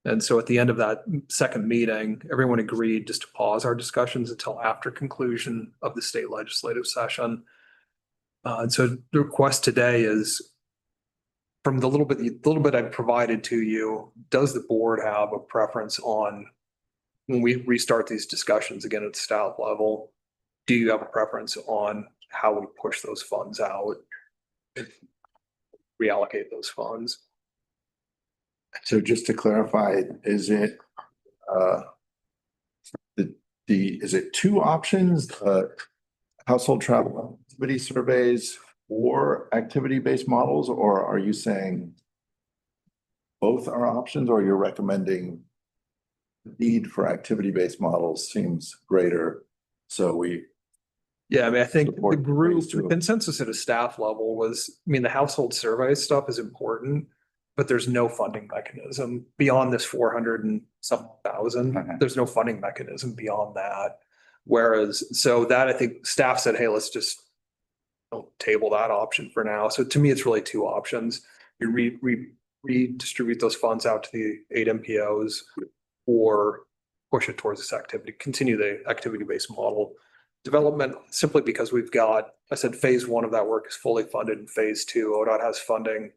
Speaker 2: And so at the end of that second meeting, everyone agreed just to pause our discussions until after conclusion of the state legislative session. And so the request today is, from the little bit I've provided to you, does the board have a preference on when we restart these discussions again at the staff level? Do you have a preference on how we push those funds out, reallocate those funds?
Speaker 1: So just to clarify, is it is it 2 options, household travel activity surveys or activity-based models, or are you saying both are options, or you're recommending the need for activity-based models seems greater? So
Speaker 2: Yeah, I mean, I think the
Speaker 1: Support
Speaker 2: group,
Speaker 1: phase two.
Speaker 2: the consensus at a staff level was, I mean, the household survey stuff is important, but there's no funding mechanism beyond this 400 and some thousand.
Speaker 6: Okay.
Speaker 2: There's no funding mechanism beyond that. Whereas, so that I think staff said, hey, let's just don't table that option for now. So to me, it's really 2 options. You redistribute those funds out to the 8 MPOs, or push it towards this activity, continue the activity-based model development, simply because we've got, I said, phase 1 of that work is fully funded, and phase 2, ODOT has funding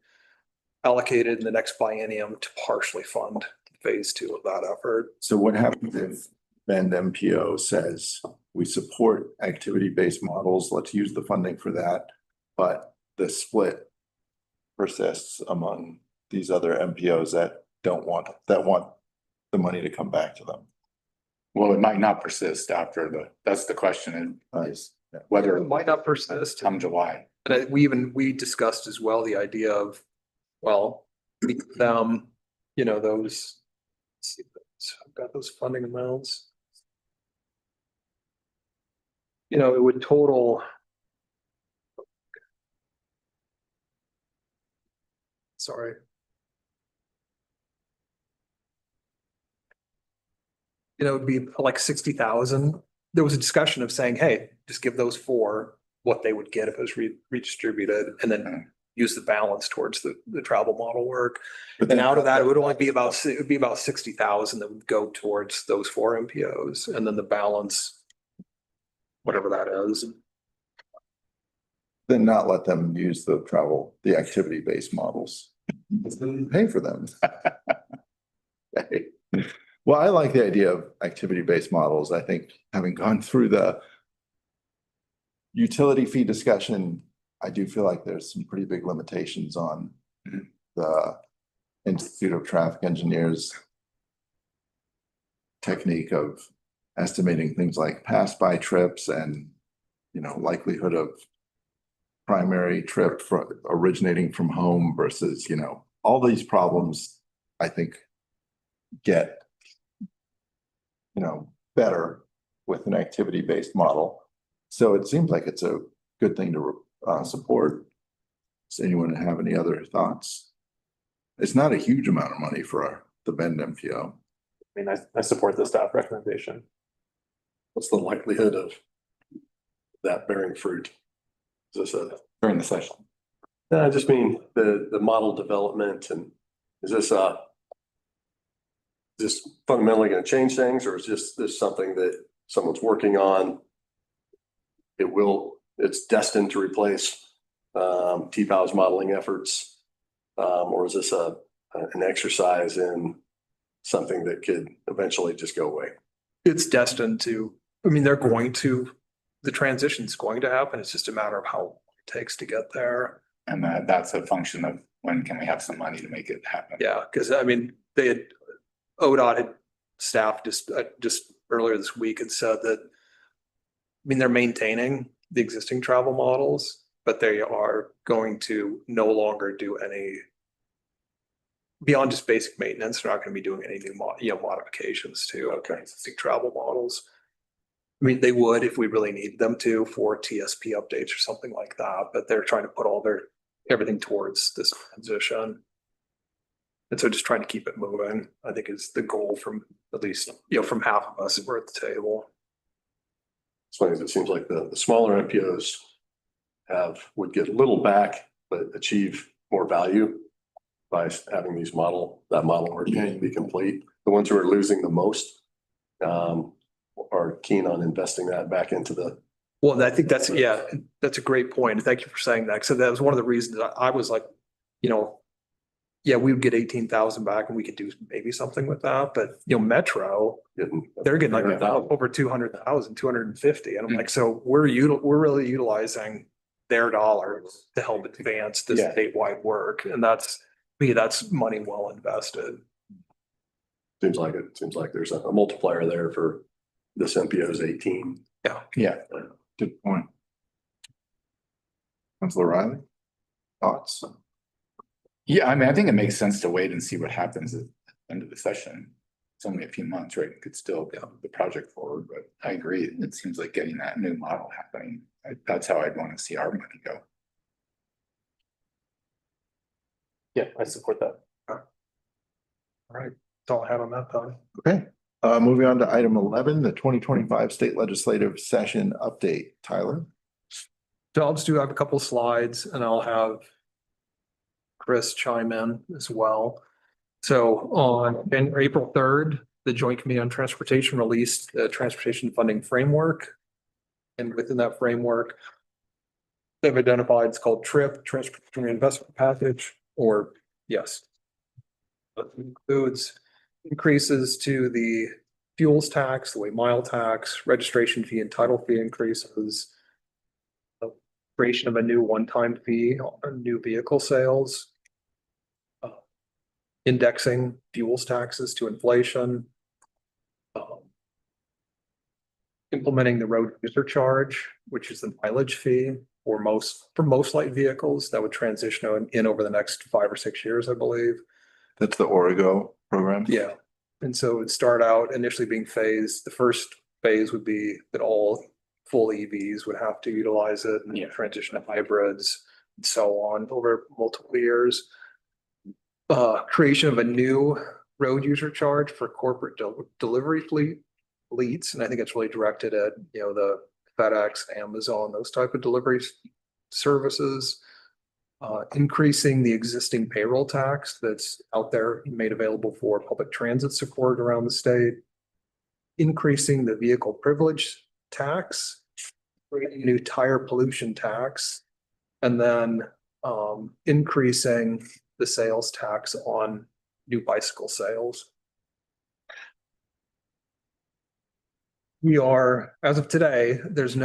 Speaker 2: allocated in the next biennium to partially fund phase 2 of that effort.
Speaker 1: So what happens if Bend MPO says we support activity-based models, let's use the funding for that, but the split persists among these other MPOs that want the money to come back to them?
Speaker 6: Well, it might not persist after that's the question, is whether
Speaker 2: It might not persist.
Speaker 6: come July.
Speaker 2: And we discussed as well the idea of, well, those, let's see, I've got those funding amounts. It would total. Sorry. It'd be like 60,000. There was a discussion of saying, hey, just give those 4 what they would get if it was redistributed, and then use the balance towards the travel model work.
Speaker 1: But
Speaker 2: And
Speaker 1: then
Speaker 2: out of that, it would only be about 60,000 that would go towards those 4 MPOs, and then the balance, whatever that is.
Speaker 1: Then not let them use the activity-based models. Pay for them. Well, I like the idea of activity-based models. I think, having gone through the utility fee discussion, I do feel like there's some pretty big limitations on the Institute of Traffic Engineers technique of estimating things like pass-by trips and, likelihood of primary trip originating from home versus, all these problems, I think, get, better with an activity-based model. So it seems like it's a good thing to support. Does anyone have any other thoughts? It's not a huge amount of money for the Bend MPO.
Speaker 4: I mean, I support the staff recommendation.
Speaker 5: What's the likelihood of that bearing fruit? Is this
Speaker 6: During the session.
Speaker 5: No, I just mean the model development, and is this fundamentally going to change things, or is this something that someone's working on? It's destined to replace TPOW's modeling efforts, or is this an exercise in something that could eventually just go away?
Speaker 2: It's destined to, the transition's going to happen. It's just a matter of how long it takes to get there.
Speaker 6: And that's a function of when can we have some money to make it happen?
Speaker 2: Yeah, because ODOT had staff just earlier this week had said that, they're maintaining the existing travel models, but they are going to no longer do any beyond just basic maintenance. They're not going to be doing any new modifications to existing travel models. They would if we really needed them to for TSP updates or something like that, but they're trying to put everything towards this transition. And so just trying to keep it moving, I think, is the goal from at least, from half of us who are at the table.
Speaker 5: It's funny, it seems like the smaller MPOs would get a little back, but achieve more value by having that model work be complete. The ones who are losing the most are keen on investing that back into the.
Speaker 2: Well, I think that's a great point. Thank you for saying that. So that was one of the reasons that I was like, we would get 18,000 back and we could do maybe something with that. But, Metro, they're getting like over 200,000, 250. And I'm like, so we're really utilizing their dollars to help advance this statewide work. And that's money well invested.
Speaker 5: Seems like it. Seems like there's a multiplier there for this MPO's 18.
Speaker 6: Yeah.
Speaker 1: Good point. Councilor Riley, thoughts?
Speaker 6: Yeah, I think it makes sense to wait and see what happens at the end of the session. It's only a few months, right? It could still get the project forward, but I agree. It seems like getting that new model happening. That's how I'd want to see our money go.
Speaker 4: Yeah, I support that.
Speaker 2: All right. That's all I had on that, though.
Speaker 1: Okay. Moving on to item 11, the 2025 state legislative session update. Tyler.
Speaker 2: So I'll just have a couple of slides and I'll have Chris chime in as well. So on April 3rd, the Joint Committee on Transportation released the transportation funding framework. And within that framework, they've identified, it's called TRIP, Transportation Reinvestment Package, or yes. It includes increases to the fuels tax, the way mile tax, registration fee and title fee increases, the creation of a new one-time fee on new vehicle sales, indexing fuels taxes to inflation, implementing the road user charge, which is the mileage fee for most light vehicles that would transition in over the next 5 or 6 years, I believe.
Speaker 1: That's the Origo program.
Speaker 2: Yeah. And so it would start out initially being phased. The first phase would be that all full EVs would have to utilize it and transition to hybrids and so on over multiple years. Creation of a new road user charge for corporate delivery fleets. And I think it's really directed at, the FedEx, Amazon, those type of delivery services. Increasing the existing payroll tax that's out there made available for public transit support around the state. Increasing the vehicle privilege tax, creating a new tire pollution tax, and then increasing the sales tax on new bicycle sales. We are, as of today, this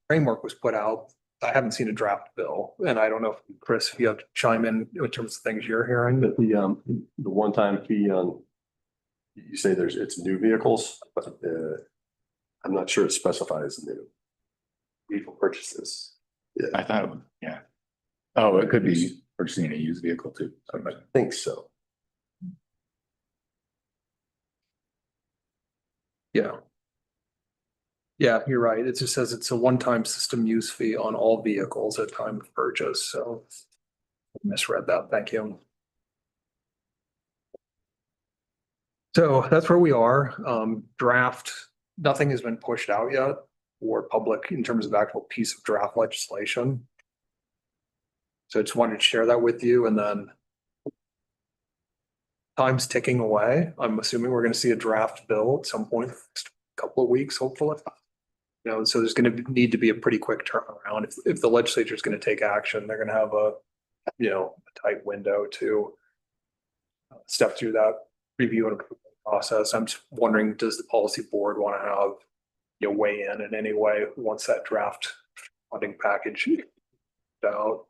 Speaker 2: framework was put out. I haven't seen a draft bill, and I don't know if Chris, if you have to chime in terms of things you're hearing.
Speaker 5: The one-time fee on, you say it's new vehicles, but I'm not sure it specifies new
Speaker 4: Vehicle purchases.
Speaker 6: I thought, yeah. Oh, it could be purchasing a used vehicle too.
Speaker 5: I think so.
Speaker 2: Yeah. Yeah, you're right. It just says it's a one-time system use fee on all vehicles at time of purchase, so misread that. Thank you. So that's where we are. Draft, nothing has been pushed out yet or public in terms of actual piece of draft legislation. So I just wanted to share that with you, and then time's ticking away. I'm assuming we're going to see a draft bill at some point, next couple of weeks, hopefully. You know, so there's going to need to be a pretty quick turnaround. If the legislature is going to take action, they're going to have a, you know, a tight window to step through that review and approval process. I'm just wondering, does the policy board want to have, you know, weigh in any way once that draft funding package is out?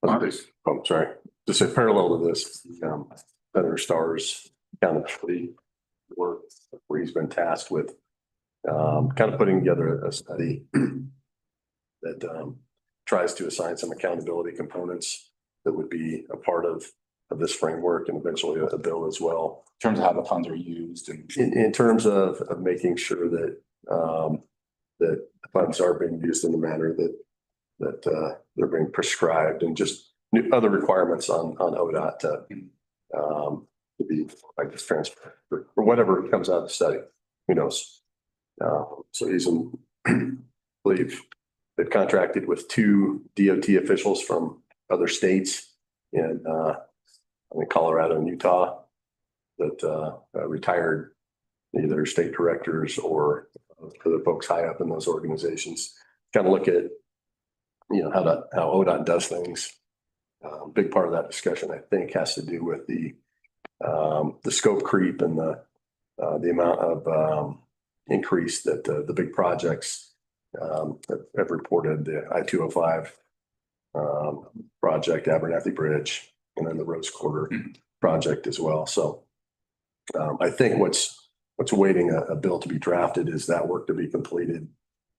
Speaker 5: I'm sorry, just a parallel to this, Senator Starr's accountability work, where he's been tasked with kind of putting together a study that tries to assign some accountability components that would be a part of this framework and eventually a bill as well.
Speaker 6: In terms of how the funds are used and.
Speaker 5: In terms of making sure that that funds are being used in the manner that they're being prescribed, and just other requirements on ODOT to be like this transparent or whatever comes out of the study. Who knows? So he's believe they've contracted with 2 DOT officials from other states in Colorado and Utah that retired either state directors or the folks high up in those organizations. Kind of look at, you know, how ODOT does things. Big part of that discussion, I think, has to do with the scope creep and the amount of increase that the big projects have reported. The I-205 project, Abernathy Bridge, and then the Rose Quarter project as well. So I think what's waiting a bill to be drafted is that work to be completed.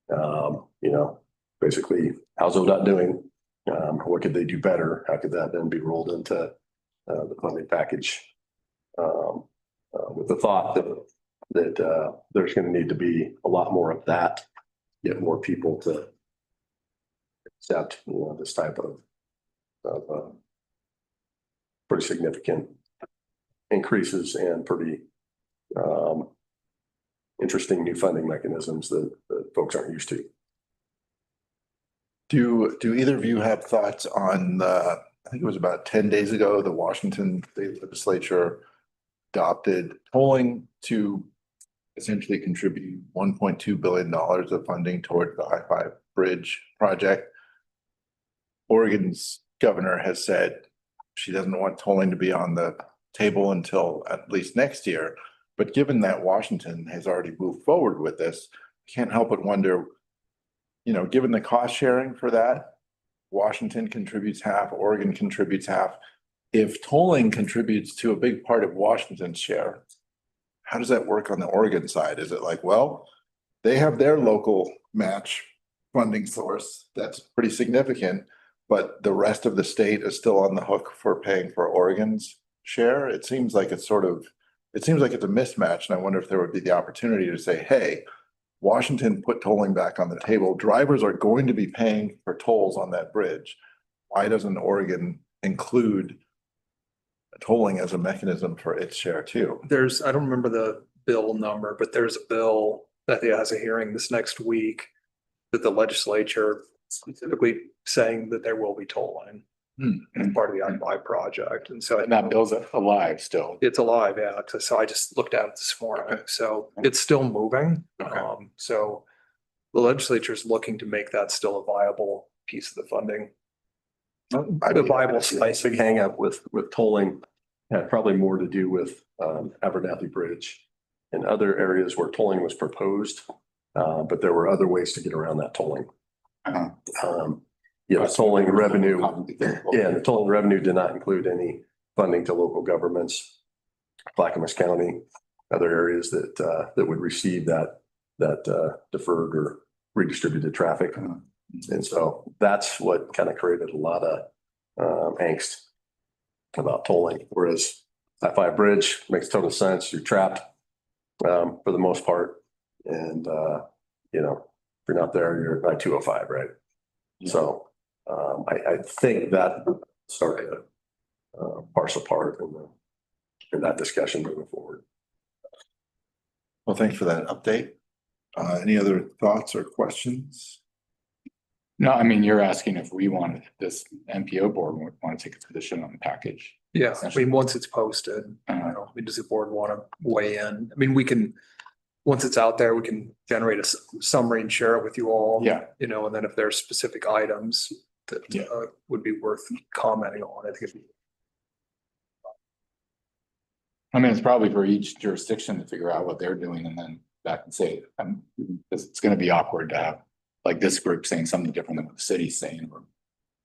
Speaker 5: You know, basically, how's ODOT doing? What could they do better? How could that then be rolled into the funding package? With the thought that there's going to need to be a lot more of that, get more people to accept, you know, this type of pretty significant increases and pretty interesting new funding mechanisms that folks aren't used to.
Speaker 1: Do either of you have thoughts on I think it was about 10 days ago, the Washington State Legislature adopted tolling to essentially contribute $1.2 billion of funding towards the I-5 bridge project. Oregon's governor has said she doesn't want tolling to be on the table until at least next year. But given that Washington has already moved forward with this, can't help but wonder, you know, given the cost sharing for that, Washington contributes half, Oregon contributes half. If tolling contributes to a big part of Washington's share, how does that work on the Oregon side? Is it like, well, they have their local match funding source that's pretty significant, but the rest of the state is still on the hook for paying for Oregon's share? It seems like it's a mismatch. And I wonder if there would be the opportunity to say, hey, Washington put tolling back on the table. Drivers are going to be paying for tolls on that bridge. Why doesn't Oregon include tolling as a mechanism for its share too?
Speaker 2: I don't remember the bill number, but there's a bill that has a hearing this next week that the legislature specifically saying that there will be tolling as part of the I-5 project. And so
Speaker 6: And that bill's alive still.
Speaker 2: it's alive, yeah. So I just looked at it this morning. So it's still moving.
Speaker 6: Okay.
Speaker 2: So the legislature is looking to make that still a viable piece of the funding. The viable slice.
Speaker 5: Big hang up with tolling had probably more to do with Abernathy Bridge and other areas where tolling was proposed. But there were other ways to get around that tolling. Tolling revenue. Yeah, the tolling revenue did not include any funding to local governments, Clackamas County, other areas that would receive that deferred or redistributed traffic. And so that's what kind of created a lot of angst about tolling, whereas I-5 bridge makes total sense. You're trapped for the most part. And, you know, if you're not there, you're by 205, right? So I think that started to parse apart in that discussion moving forward.
Speaker 1: Well, thanks for that update. Any other thoughts or questions?
Speaker 6: No, I mean, you're asking if we wanted, this MPO board would want to take a position on the package.
Speaker 2: Yeah, I mean, once it's posted, I don't know, does the board want to weigh in? I mean, we can, once it's out there, we can generate a summary and share it with you all.
Speaker 6: Yeah.
Speaker 2: You know, and then if there's specific items that would be worth commenting on, I think it'd be.
Speaker 6: I mean, it's probably for each jurisdiction to figure out what they're doing and then back and say, it's gonna be awkward to have like this group saying something different than what the city's saying or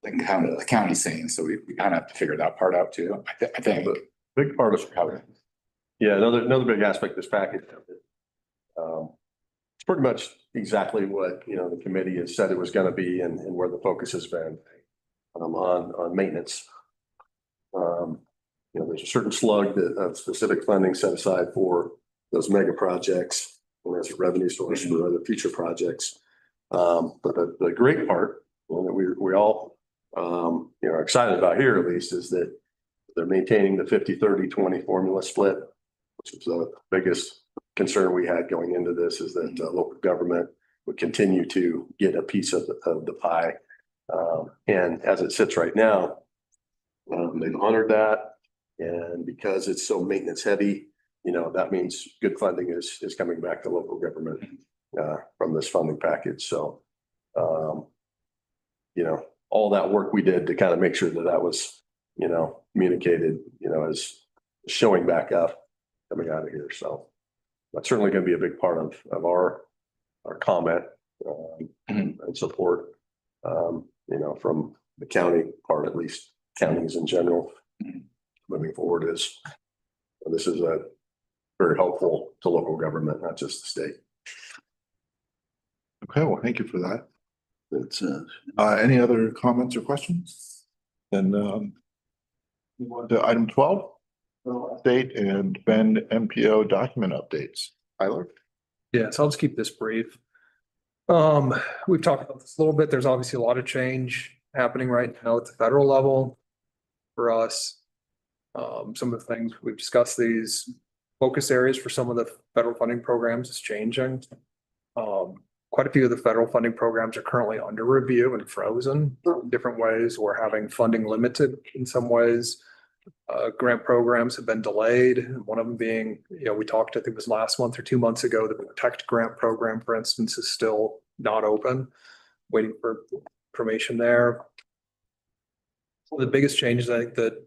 Speaker 6: the county's saying. So we kind of have to figure that part out too. I think.
Speaker 5: Big part of it. Yeah, another big aspect of this package. It's pretty much exactly what, you know, the committee has said it was going to be and where the focus has been on maintenance. You know, there's a certain slug of specific funding set aside for those mega projects and as a revenue source for other future projects. But the great part, well, that we all you know, are excited about here at least, is that they're maintaining the 50-30-20 formula split, which is the biggest concern we had going into this, is that local government would continue to get a piece of the pie. And as it sits right now, they've honored that. And because it's so maintenance heavy, you know, that means good funding is coming back to local government from this funding package. So, you know, all that work we did to kind of make sure that that was, you know, communicated, you know, as showing back up coming out of here. So that's certainly going to be a big part of our comment and support, you know, from the county part, at least counties in general, moving forward is, this is a very helpful to local government, not just the state.
Speaker 1: Okay, well, thank you for that. It's any other comments or questions? Then move on to item 12, update and Bend MPO document updates. Tyler?
Speaker 2: Yeah, so I'll just keep this brief. We've talked about this a little bit. There's obviously a lot of change happening right now at the federal level for us. Some of the things we've discussed, these focus areas for some of the federal funding programs is changing. Quite a few of the federal funding programs are currently under review and frozen in different ways, or having funding limited in some ways. Grant programs have been delayed. One of them being, you know, we talked, I think it was last month or 2 months ago, the Protect Grant program, for instance, is still not open, waiting for information there. One of the biggest changes I think that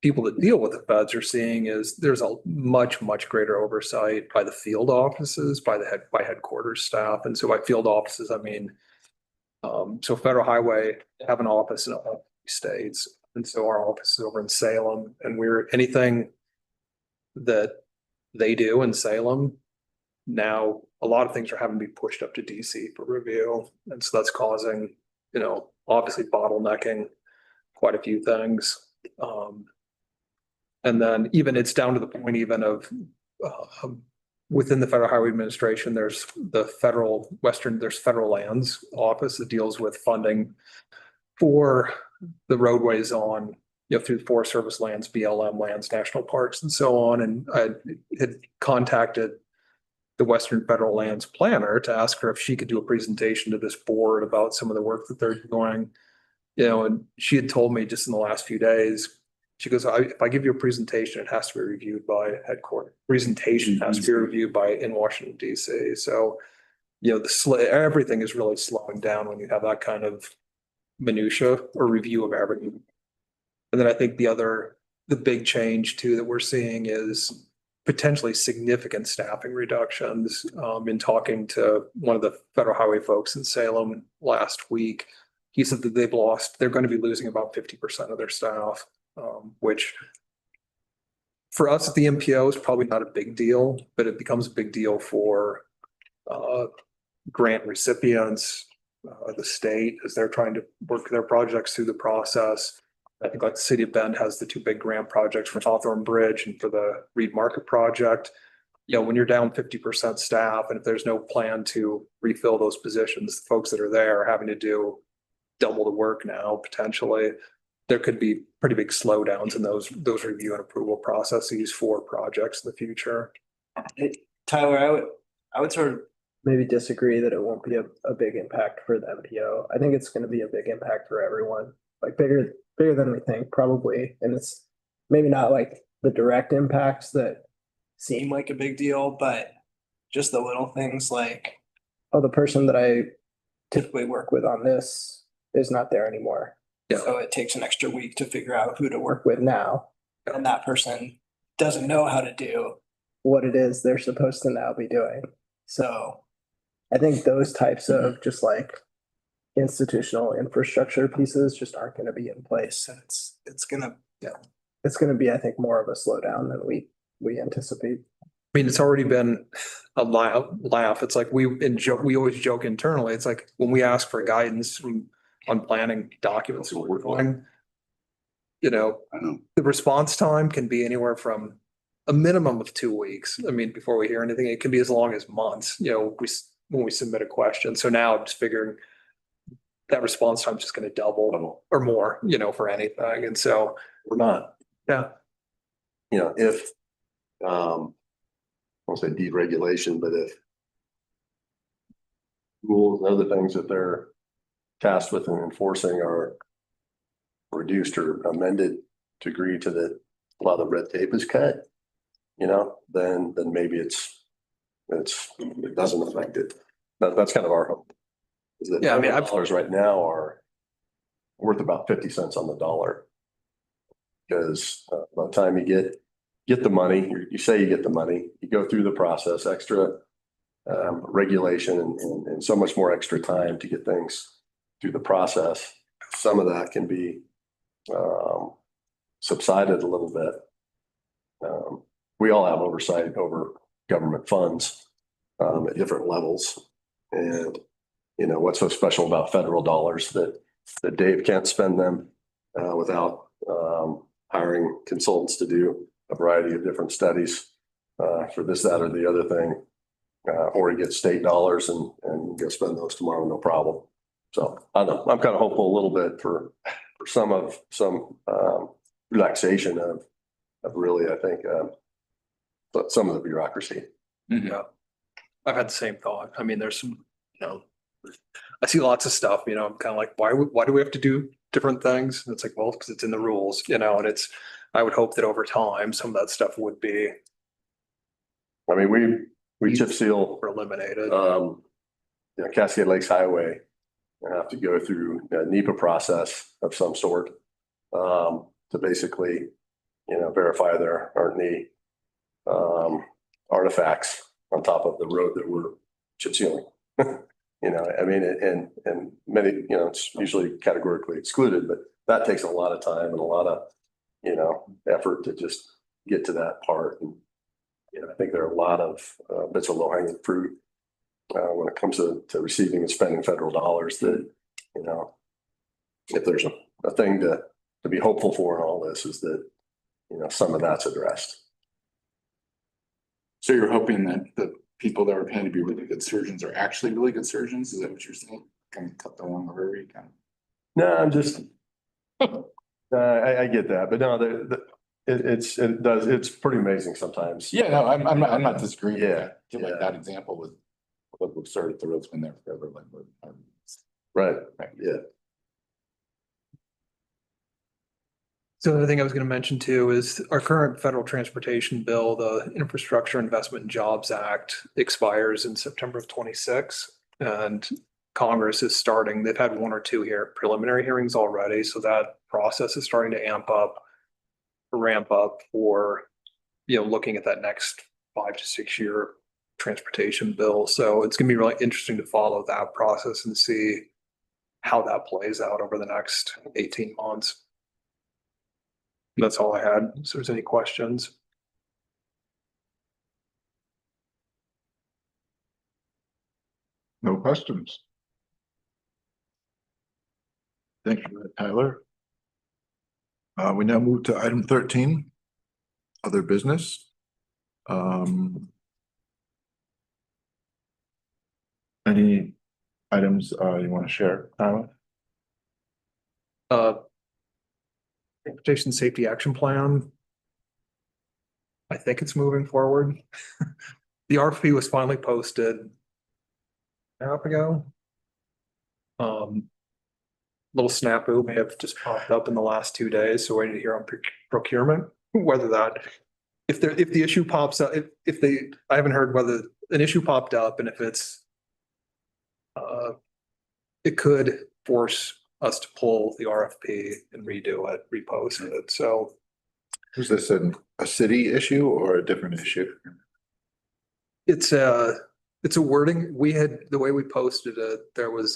Speaker 2: people that deal with the feds are seeing is there's a much greater oversight by the field offices, by headquarters staff. And so by field offices, I mean, so Federal Highway have an office in all states. And so our office is over in Salem, and anything that they do in Salem, now a lot of things are having to be pushed up to DC for review. And so that's causing, you know, obviously bottlenecking quite a few things. And then even it's down to the point even of within the Federal Highway Administration, there's the federal lands office that deals with funding for the roadways on, you know, through the Forest Service lands, BLM lands, national parks, and so on. And I had contacted the Western Federal Lands planner to ask her if she could do a presentation to this board about some of the work that they're doing, you know, and she had told me just in the last few days, she goes, if I give you a presentation, it has to be reviewed by headquarters. Presentation has to be reviewed by in Washington, DC. So, you know, everything is really slowing down when you have that kind of minutia or review of everything. And then I think the big change too that we're seeing is potentially significant staffing reductions. In talking to one of the Federal Highway folks in Salem last week, he said that they're going to be losing about 50% of their staff. Which for us at the MPO is probably not a big deal, but it becomes a big deal for grant recipients, the state, as they're trying to work their projects through the process. I think like the city of Bend has the two big grant projects for Hawthorne Bridge and for the Reed Market project. You know, when you're down 50% staff and if there's no plan to refill those positions, the folks that are there are having to do double the work now, potentially. There could be pretty big slowdowns in those review and approval processes for projects in the future.
Speaker 11: Tyler, I would sort of maybe disagree that it won't be a big impact for the MPO. I think it's gonna be a big impact for everyone, like bigger than we think, probably. And it's maybe not like the direct impacts that seem like a big deal, but just the little things like, oh, the person that I typically work with on this is not there anymore.
Speaker 2: Yeah.
Speaker 11: So it takes an extra week to figure out who to work with now. And that person doesn't know how to do what it is they're supposed to now be doing. So I think those types of just like institutional infrastructure pieces just aren't going to be in place. And it's going to be, I think, more of a slowdown than we anticipate.
Speaker 2: I mean, it's already been a laugh. It's like we always joke internally. It's like when we ask for guidance on planning documents, we're going, you know,
Speaker 9: I know.
Speaker 2: the response time can be anywhere from a minimum of 2 weeks. I mean, before we hear anything, it can be as long as months, you know, when we submit a question. So now I'm just figuring that response time is just going to double or more, you know, for anything. And so
Speaker 5: We're not,
Speaker 2: yeah,
Speaker 5: you know, if, I won't say deregulation, but if rules and other things that they're tasked with and enforcing are reduced or amended to agree to that a lot of the red tape is cut, you know, then maybe it doesn't affect it. That's kind of our hope. Is that
Speaker 2: Yeah, I mean,
Speaker 5: dollars right now are worth about 50 cents on the dollar. Because by the time you get the money, you say you get the money, you go through the process, extra regulation and so much more extra time to get things through the process. Some of that can be subsided a little bit. We all have oversight over government funds at different levels. And, you know, what's so special about federal dollars that Dave can't spend them without hiring consultants to do a variety of different studies for this, that, or the other thing. Or he gets state dollars and go spend those tomorrow, no problem. So I don't know, I'm kind of hopeful a little bit for some relaxation of really, I think, but some of the bureaucracy.
Speaker 2: yeah. I've had the same thought. I mean, there's some, you know, I see lots of stuff, you know, I'm kind of like, why do we have to do different things? And it's like, well, because it's in the rules, you know, and I would hope that over time, some of that stuff would be
Speaker 5: I mean, we chip seal,
Speaker 2: eliminated.
Speaker 5: you know, Cascade Lakes Highway, have to go through a NEPA process of some sort to basically, you know, verify there aren't any artifacts on top of the road that we're chip sealing. You know, I mean, and many, you know, it's usually categorically excluded, but that takes a lot of time and a lot of, you know, effort to just get to that part. And, you know, I think there are a lot of bits of low hanging fruit when it comes to receiving and spending federal dollars that, you know, if there's a thing to be hopeful for in all this is that, you know, some of that's addressed.
Speaker 6: So you're hoping that the people that are paying to be really good surgeons are actually really good surgeons? Is that what you're saying? Kind of cut the long hurry kind of.
Speaker 5: No, I'm just, I get that, but no, it's pretty amazing sometimes.
Speaker 6: Yeah, no, I'm not disagreeing.
Speaker 5: Yeah,
Speaker 6: I feel like that example was what we've started, the road's been there forever, like.
Speaker 5: Right,
Speaker 6: Right.
Speaker 5: yeah.
Speaker 2: So the other thing I was going to mention too is our current federal transportation bill, the Infrastructure Investment and Jobs Act, expires in September of 26. And Congress is starting, they've had one or two preliminary hearings already. So that process is starting to ramp up for, you know, looking at that next 5 to 6 year transportation bill. So it's going to be really interesting to follow that process and see how that plays out over the next 18 months. That's all I had. So if there's any questions.
Speaker 1: No questions. Thank you, for that, Tyler. We now move to item 13, other business. Any items you want to share, Tyler?
Speaker 2: Transportation Safety Action Plan. I think it's moving forward. The RFP was finally posted an hour ago. Little snafu may have just popped up in the last 2 days, so waiting to hear on procurement, whether that, if the issue pops up, I haven't heard whether an issue popped up and if it's it could force us to pull the RFP and redo it, repost it, so.
Speaker 1: Was this a city issue or a different issue?
Speaker 2: It's a wording, we had, the way we posted it, there was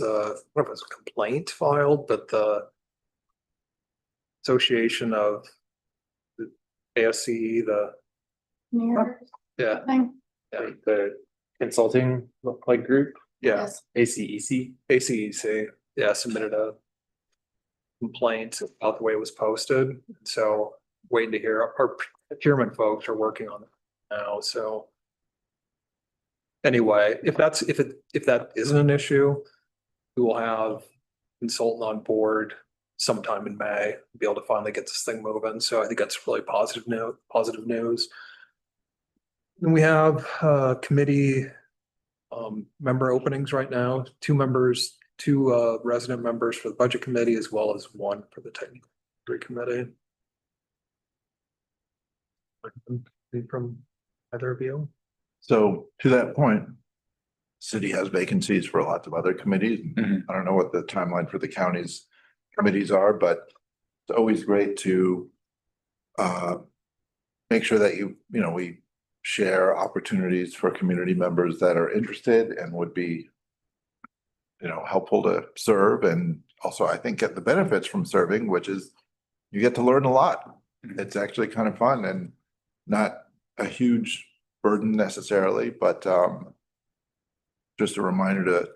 Speaker 2: what was a complaint filed, but the Association of the ASCE, yeah,
Speaker 7: Thing.
Speaker 4: The consulting like group,
Speaker 2: yeah,
Speaker 4: ACEC.
Speaker 2: ACEC, yeah, submitted a complaint about the way it was posted, so waiting to hear, our procurement folks are working on it now, so. Anyway, if that isn't an issue, we will have consultant on board sometime in May, be able to finally get this thing moving. So I think that's really positive news. And we have committee member openings right now, two resident members for the budget committee, as well as one for the technical committee. From either of you?
Speaker 1: So to that point, city has vacancies for lots of other committees.
Speaker 6: Mhm.
Speaker 1: I don't know what the timeline for the county's committees are, but it's always great to make sure that we share opportunities for community members that are interested and would be helpful to serve, and also I think get the benefits from serving, which is you get to learn a lot. It's actually kind of fun and not a huge burden necessarily, but just a reminder to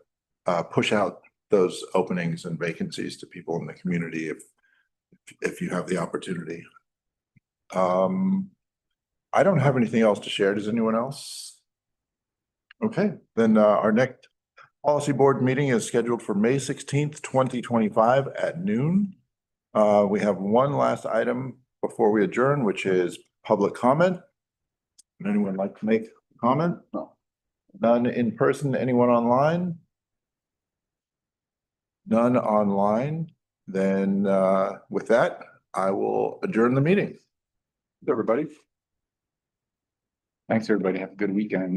Speaker 1: push out those openings and vacancies to people in the community if you have the opportunity. I don't have anything else to share. Does anyone else? Okay, then our next policy board meeting is scheduled for May 16th, 2025 at noon. We have one last item before we adjourn, which is public comment. Would anyone like to make a comment? No. None in person. Anyone online? None online. Then with that, I will adjourn the meeting. Everybody.
Speaker 6: Thanks, everybody. Have a good weekend.